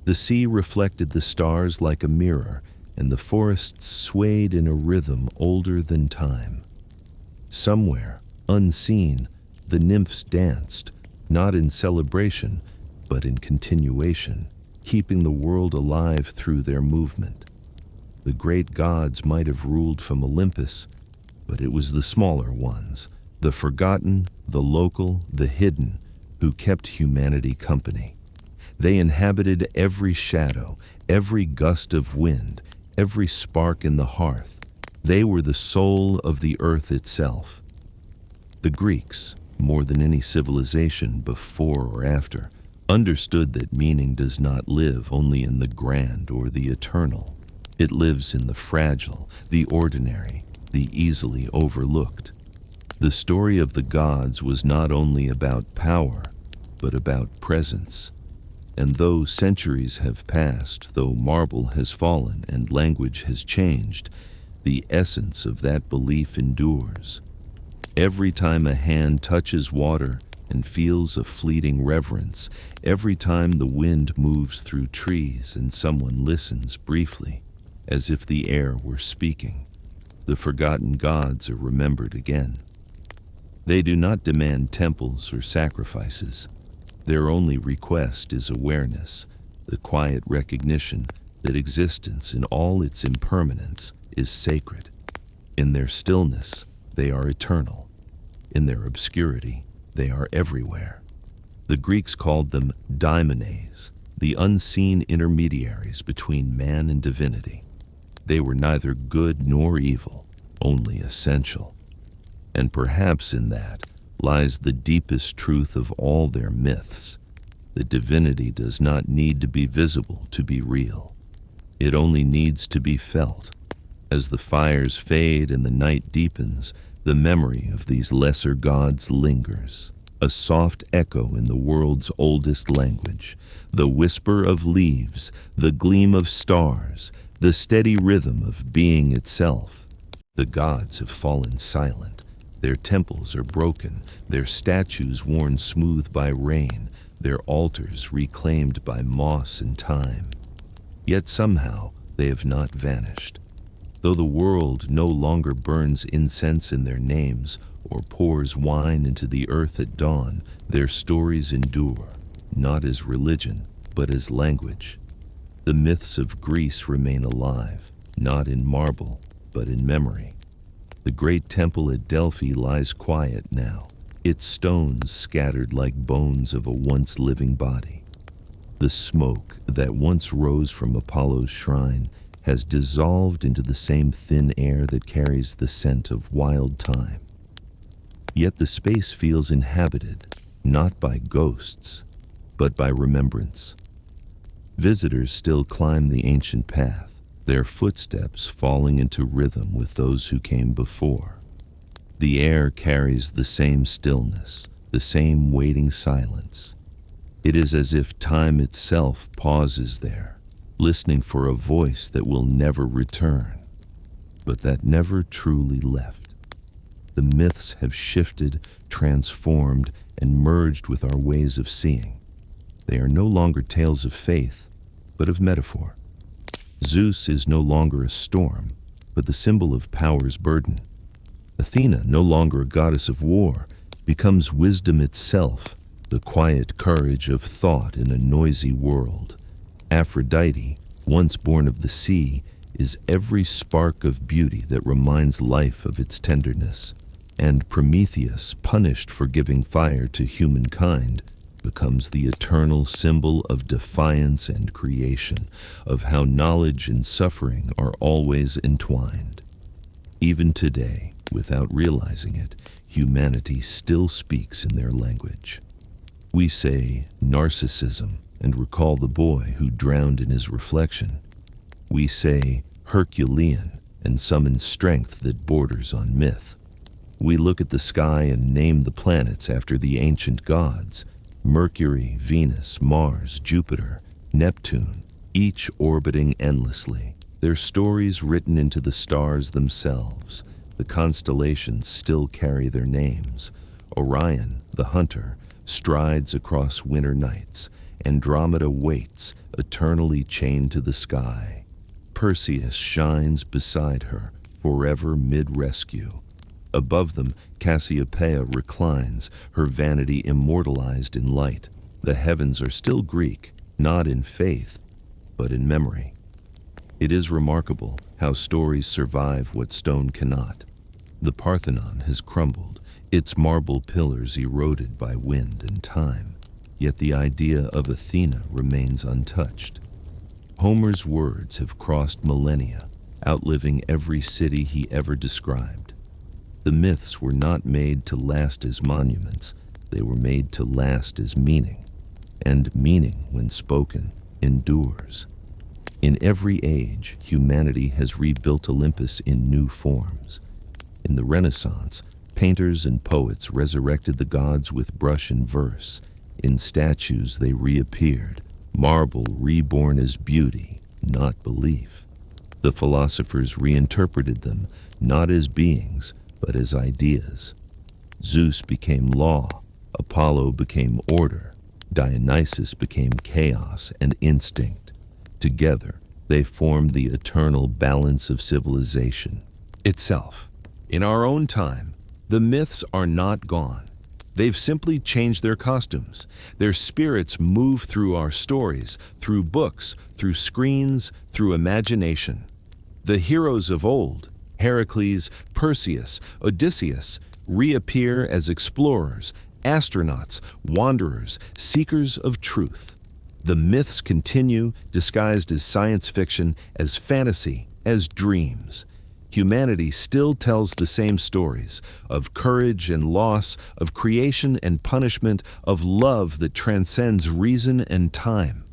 The sea reflected the stars like a mirror, and the forests swayed in a rhythm older than time. Somewhere, unseen, the nymphs danced, not in celebration, but in continuation, keeping the world alive through their movement. The great gods might have ruled from Olympus, but it was the smaller ones, the forgotten, the local, the hidden, who kept humanity company. They inhabited every shadow, every gust of wind, every spark in the hearth. They were the soul of the earth itself. The Greeks, more than any civilization before or after, understood that meaning does not live only in the grand or the eternal. It lives in the fragile, the ordinary, the easily overlooked. The story of the gods was not only about power, but about presence. And though centuries have passed, though marble has fallen and language has changed, the essence of that belief endures. Every time a hand touches water and feels a fleeting reverence, every time the wind moves through trees and someone listens briefly, as if the air were speaking, the forgotten gods are remembered again. They do not demand temples or sacrifices. Their only request is awareness, the quiet recognition that existence in all its impermanence is sacred. In their stillness, they are eternal. In their obscurity, they are everywhere. The Greeks called them daimones, the unseen intermediaries between man and divinity. They were neither good nor evil, only essential. And perhaps in that lies the deepest truth of all their myths. The divinity does not need to be visible to be real. It only needs to be felt. As the fires fade and the night deepens, the memory of these lesser gods lingers, a soft echo in the world's oldest language, the whisper of leaves, the gleam of stars, the steady rhythm of being itself. The gods have fallen silent. Their temples are broken, their statues worn smooth by rain, their altars reclaimed by moss and time. Yet somehow they have not vanished. Though the world no longer burns incense in their names or pours wine into the earth at dawn, their stories endure, not as religion, but as language. The myths of Greece remain alive, not in marble, but in memory. The great temple at Delphi lies quiet now, its stones scattered like bones of a once living body. The smoke that once rose from Apollo's shrine has dissolved into the same thin air that carries the scent of wild thyme. Yet the space feels inhabited, not by ghosts, but by remembrance. Visitors still climb the ancient path, their footsteps falling into rhythm with those who came before. The air carries the same stillness, the same waiting silence. It is as if time itself pauses there, listening for a voice that will never return, but that never truly left. The myths have shifted, transformed, and merged with our ways of seeing. They are no longer tales of faith, but of metaphor. Zeus is no longer a storm, but the symbol of power's burden. Athena, no longer a goddess of war, becomes wisdom itself, the quiet courage of thought in a noisy world. Aphrodite, once born of the sea, is every spark of beauty that reminds life of its tenderness. And Prometheus, punished for giving fire to humankind, becomes the eternal symbol of defiance and creation, of how knowledge and suffering are always entwined. Even today, without realizing it, humanity still speaks in their language. We say narcissism and recall the boy who drowned in his reflection. We say Herculean and summon strength that borders on myth. We look at the sky and name the planets after the ancient gods: Mercury, Venus, Mars, Jupiter, Neptune, each orbiting endlessly, their stories written into the stars themselves. The constellations still carry their names. Orion, the hunter, strides across winter nights. Andromeda waits, eternally chained to the sky. Perseus shines beside her, forever mid-rescue. Above them, Cassiopeia reclines, her vanity immortalized in light. The heavens are still Greek, not in faith, but in memory. It is remarkable how stories survive what stone cannot. The Parthenon has crumbled, its marble pillars eroded by wind and time, yet the idea of Athena remains untouched. Homer's words have crossed millennia, outliving every city he ever described. The myths were not made to last as monuments, they were made to last as meaning, and meaning, when spoken, endures. In every age, humanity has rebuilt Olympus in new forms. In the Renaissance, painters and poets resurrected the gods with brush and verse. In statues they reappeared, marble reborn as beauty, not belief. The philosophers reinterpreted them, not as beings, but as ideas. Zeus became law, Apollo became order, Dionysus became chaos and instinct. Together, they formed the eternal balance of civilization itself. In our own time, the myths are not gone. They've simply changed their costumes. Their spirits move through our stories, through books, through screens, through imagination. The heroes of old, Heracles, Perseus, Odysseus, reappear as explorers, astronauts, wanderers, seekers of truth. The myths continue, disguised as science fiction, as fantasy, as dreams. Humanity still tells the same stories of courage and loss, of creation and punishment, of love that transcends reason and time.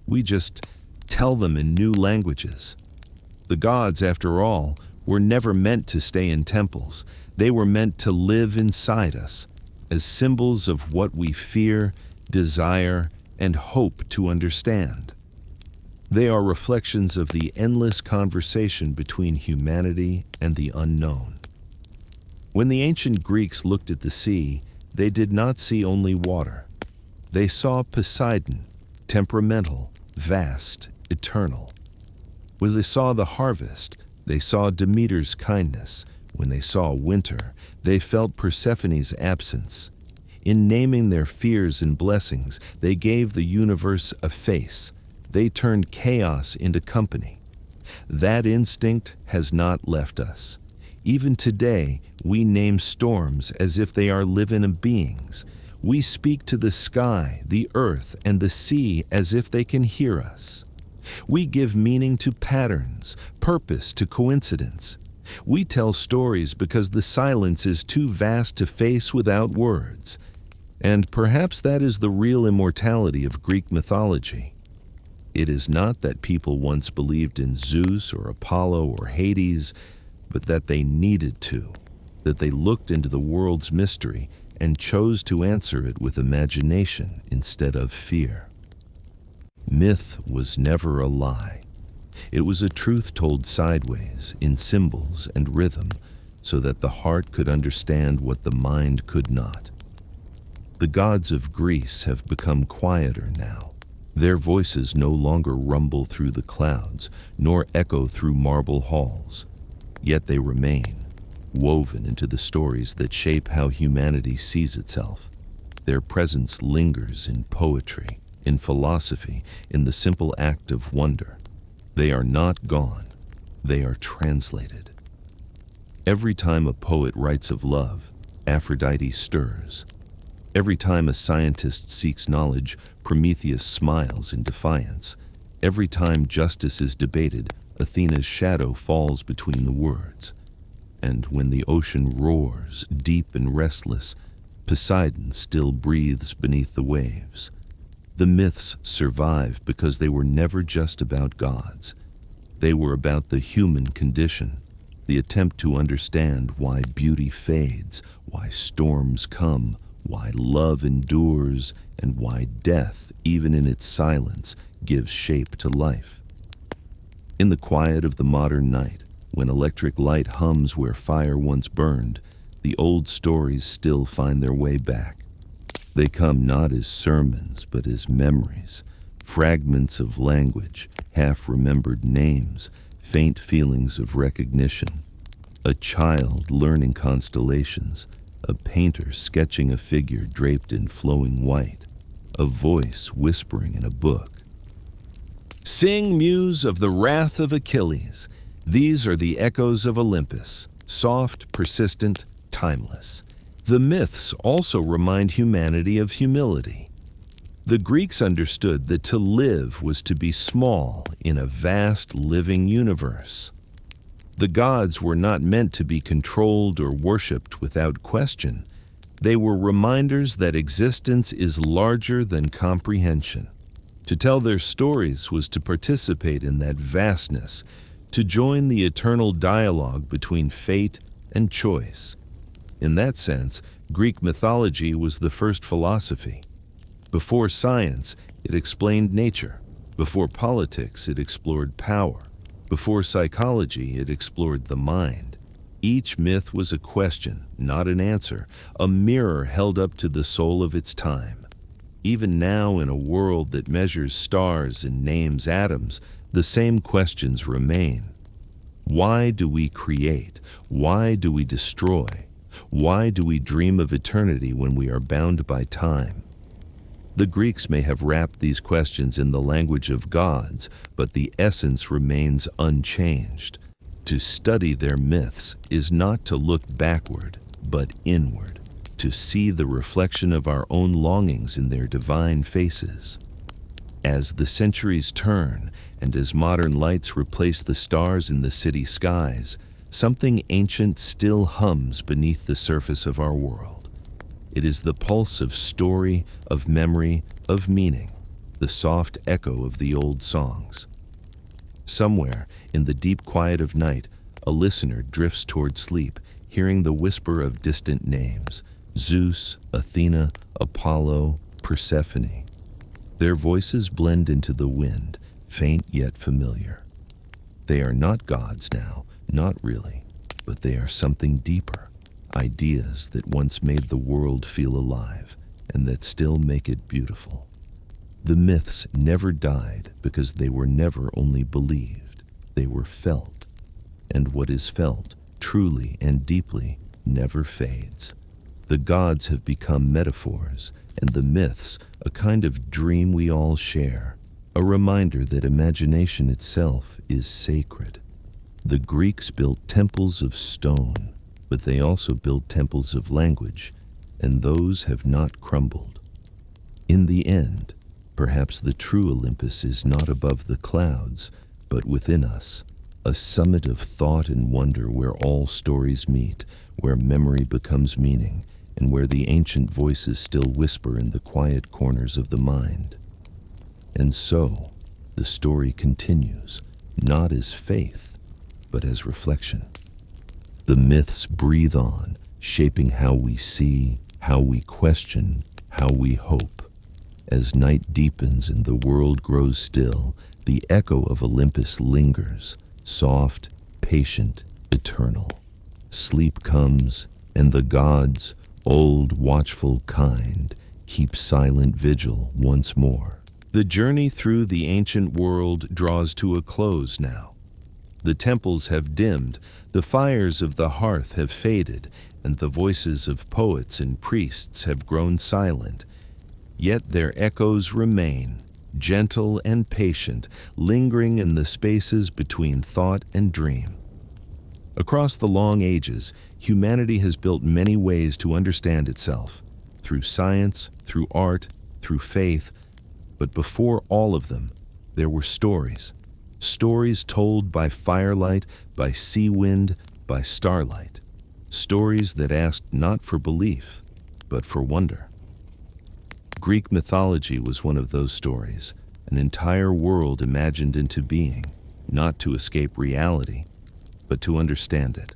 We just tell them in new languages. The gods, after all, were never meant to stay in temples. They were meant to live inside us, as symbols of what we fear, desire, and hope to understand. They are reflections of the endless conversation between humanity and the unknown. When the ancient Greeks looked at the sea, they did not see only water. They saw Poseidon, temperamental, vast, eternal. When they saw the harvest, they saw Demeter's kindness. When they saw winter, they felt Persephone's absence. In naming their fears and blessings, they gave the universe a face. They turned chaos into company. That instinct has not left us. Even today, we name storms as if they are living beings. We speak to the sky, the earth, and the sea as if they can hear us. We give meaning to patterns, purpose to coincidence. We tell stories because the silence is too vast to face without words. And perhaps that is the real immortality of Greek mythology. It is not that people once believed in Zeus or Apollo or Hades, but that they needed to, that they looked into the world's mystery and chose to answer it with imagination instead of fear. Myth was never a lie. It was a truth told sideways, in symbols and rhythm, so that the heart could understand what the mind could not. The gods of Greece have become quieter now. Their voices no longer rumble through the clouds, nor echo through marble halls. Yet they remain, woven into the stories that shape how humanity sees itself. Their presence lingers in poetry, in philosophy, in the simple act of wonder. They are not gone, they are translated. Every time a poet writes of love, Aphrodite stirs. Every time a scientist seeks knowledge, Prometheus smiles in defiance. Every time justice is debated, Athena's shadow falls between the words. And when the ocean roars, deep and restless, Poseidon still breathes beneath the waves. The myths survive because they were never just about gods. They were about the human condition, the attempt to understand why beauty fades, why storms come, why love endures, and why death, even in its silence, gives shape to life. In the quiet of the modern night, when electric light hums where fire once burned, the old stories still find their way back. They come not as sermons, but as memories, fragments of language, half-remembered names, faint feelings of recognition. A child learning constellations, a painter sketching a figure draped in flowing white, a voice whispering in a book. Sing, muse of the wrath of Achilles. These are the echoes of Olympus, soft, persistent, timeless. The myths also remind humanity of humility. The Greeks understood that to live was to be small in a vast living universe. The gods were not meant to be controlled or worshipped without question. They were reminders that existence is larger than comprehension. To tell their stories was to participate in that vastness, to join the eternal dialogue between fate and choice. In that sense, Greek mythology was the first philosophy. Before science, it explained nature. Before politics, it explored power. Before psychology, it explored the mind. Each myth was a question, not an answer, a mirror held up to the soul of its time. Even now, in a world that measures stars and names atoms, the same questions remain. Why do we create? Why do we destroy? Why do we dream of eternity when we are bound by time? The Greeks may have wrapped these questions in the language of gods, but the essence remains unchanged. To study their myths is not to look backward, but inward, to see the reflection of our own longings in their divine faces. As the centuries turn, and as modern lights replace the stars in the city skies, something ancient still hums beneath the surface of our world. It is the pulse of story, of memory, of meaning, the soft echo of the old songs. Somewhere, in the deep quiet of night, a listener drifts toward sleep, hearing the whisper of distant names: Zeus, Athena, Apollo, Persephone. Their voices blend into the wind, faint yet familiar. They are not gods now, not really, but they are something deeper, ideas that once made the world feel alive and that still make it beautiful. The myths never died because they were never only believed, they were felt. And what is felt, truly and deeply, never fades. The gods have become metaphors, and the myths a kind of dream we all share, a reminder that imagination itself is sacred. The Greeks built temples of stone, but they also built temples of language, and those have not crumbled. In the end, perhaps the true Olympus is not above the clouds, but within us, a summit of thought and wonder where all stories meet, where memory becomes meaning, and where the ancient voices still whisper in the quiet corners of the mind. And so, the story continues, not as faith, but as reflection. The myths breathe on, shaping how we see, how we question, how we hope. As night deepens and the world grows still, the echo of Olympus lingers, soft, patient, eternal. Sleep comes, and the gods, old, watchful, kind, keep silent vigil once more. The journey through the ancient world draws to a close now. The temples have dimmed, the fires of the hearth have faded, and the voices of poets and priests have grown silent. Yet their echoes remain, gentle and patient, lingering in the spaces between thought and dream. Across the long ages, humanity has built many ways to understand itself, through science, through art, through faith, but before all of them, there were stories. Stories told by firelight, by sea wind, by starlight. Stories that asked not for belief, but for wonder. Greek mythology was one of those stories, an entire world imagined into being, not to escape reality, but to understand it.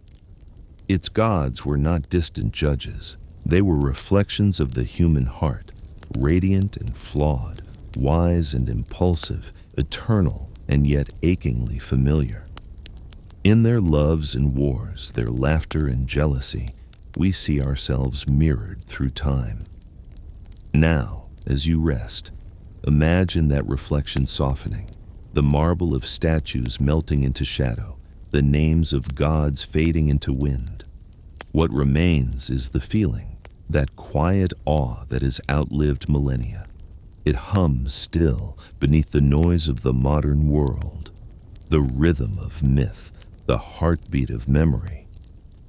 Its gods were not distant judges. They were reflections of the human heart, radiant and flawed, wise and impulsive, eternal and yet achingly familiar. In their loves and wars, their laughter and jealousy, we see ourselves mirrored through time. Now, as you rest, imagine that reflection softening, the marble of statues melting into shadow, the names of gods fading into wind. What remains is the feeling, that quiet awe that has outlived millennia. It hums still beneath the noise of the modern world, the rhythm of myth, the heartbeat of memory.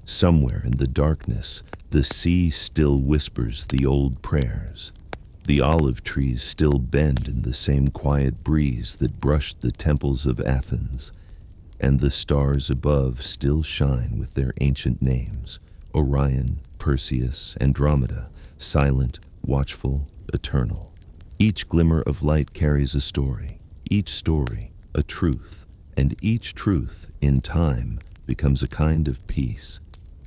Somewhere in the darkness, the sea still whispers the old prayers. The olive trees still bend in the same quiet breeze that brushed the temples of Athens, and the stars above still shine with their ancient names, Orion, Perseus, Andromeda, silent, watchful, eternal. Each glimmer of light carries a story, each story a truth, and each truth, in time, becomes a kind of peace.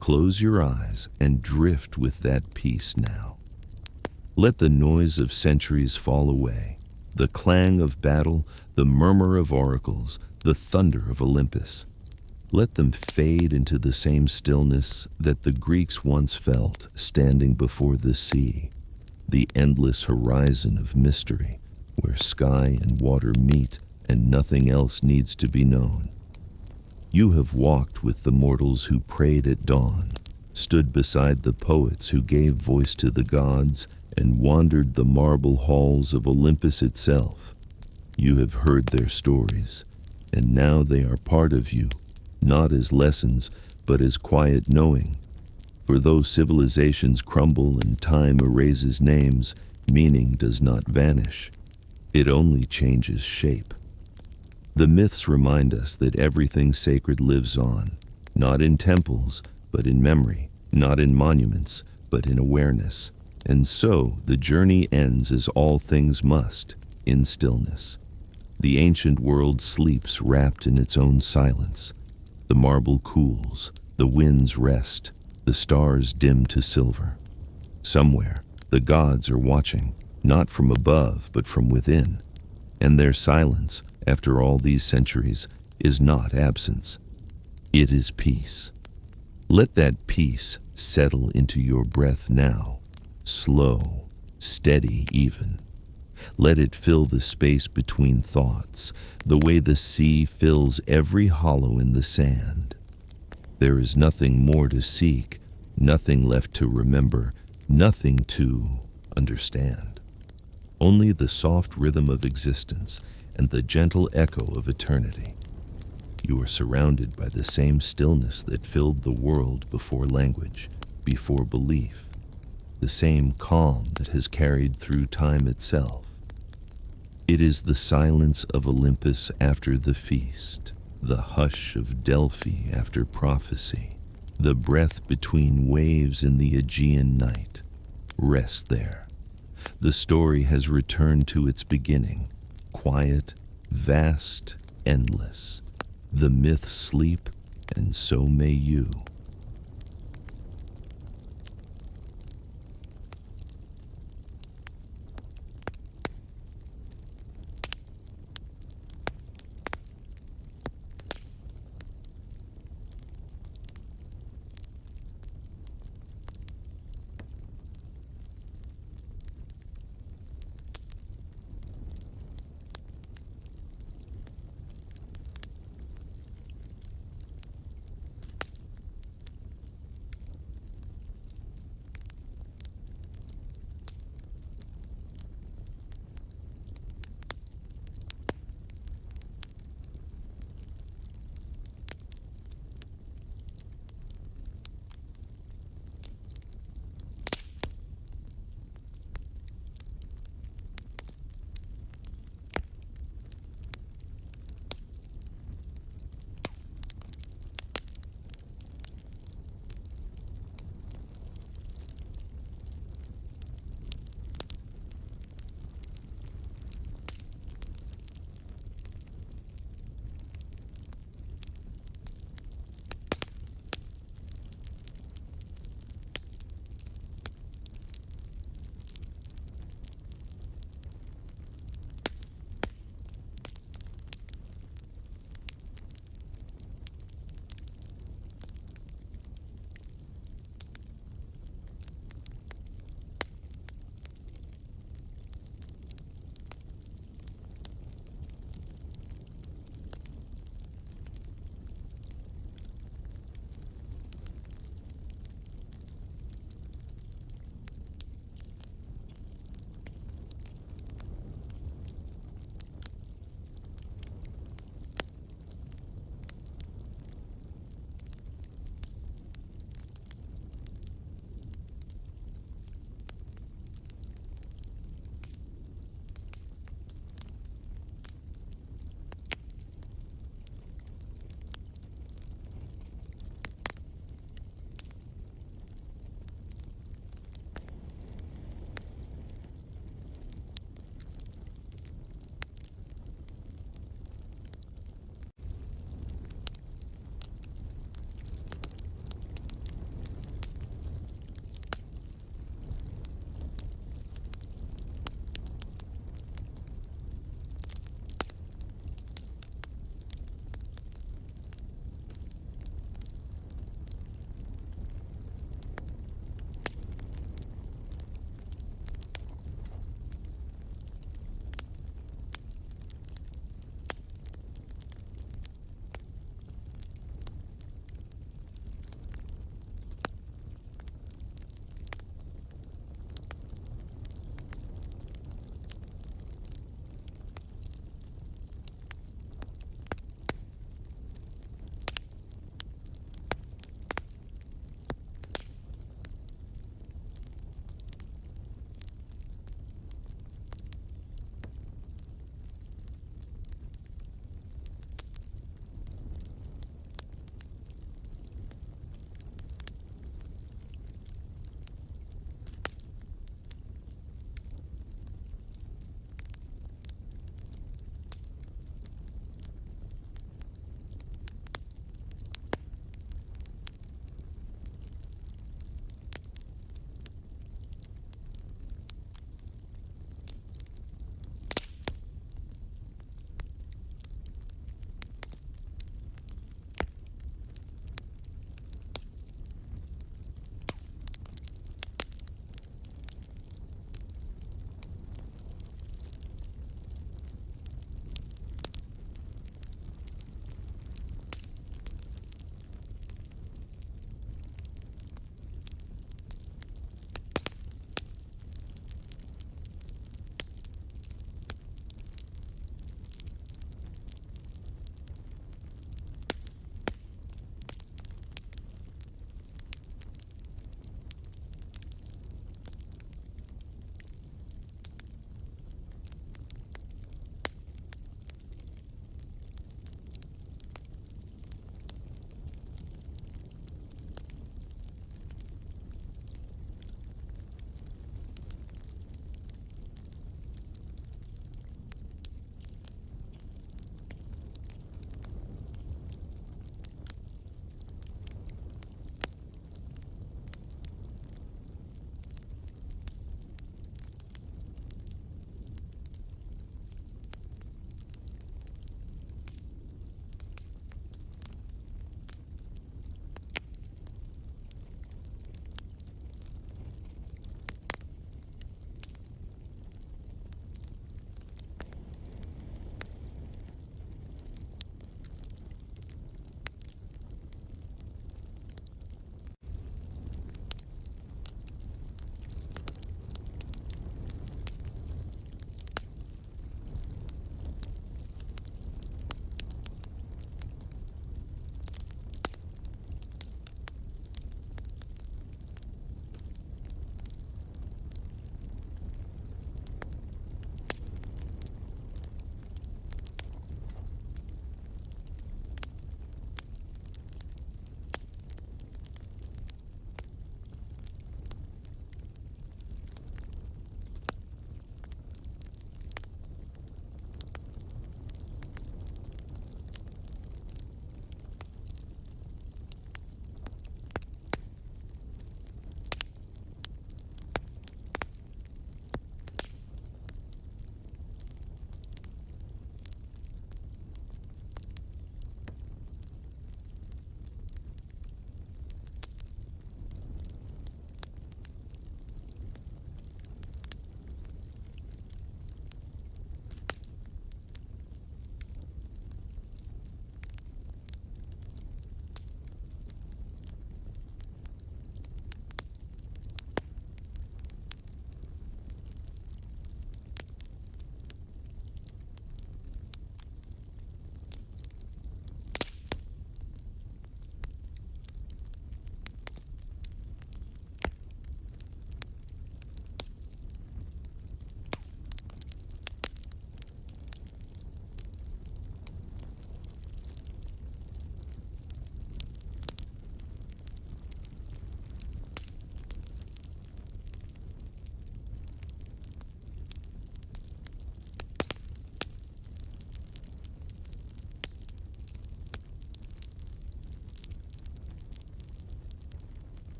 Close your eyes and drift with that peace now. Let the noise of centuries fall away, the clang of battle, the murmur of oracles, the thunder of Olympus. Let them fade into the same stillness that the Greeks once felt standing before the sea, the endless horizon of mystery, where sky and water meet and nothing else needs to be known. You have walked with the mortals who prayed at dawn, stood beside the poets who gave voice to the gods, and wandered the marble halls of Olympus itself. You have heard their stories, and now they are part of you, not as lessons, but as quiet knowing. For though civilizations crumble and time erases names, meaning does not vanish. It only changes shape. The myths remind us that everything sacred lives on, not in temples, but in memory, not in monuments, but in awareness. And so the journey ends as all things must, in stillness. The ancient world sleeps wrapped in its own silence. The marble cools, the winds rest, the stars dim to silver. Somewhere, the gods are watching, not from above, but from within, and their silence, after all these centuries, is not absence. It is peace. Let that peace settle into your breath now, slow, steady even. Let it fill the space between thoughts, the way the sea fills every hollow in the sand. There is nothing more to seek, nothing left to remember, nothing to understand. Only the soft rhythm of existence and the gentle echo of eternity. You are surrounded by the same stillness that filled the world before language, before belief, the same calm that has carried through time itself. It is the silence of Olympus after the feast, the hush of Delphi after prophecy, the breath between waves in the Aegean night. Rest there. The story has returned to its beginning, quiet, vast, endless. The myths sleep, and so may you.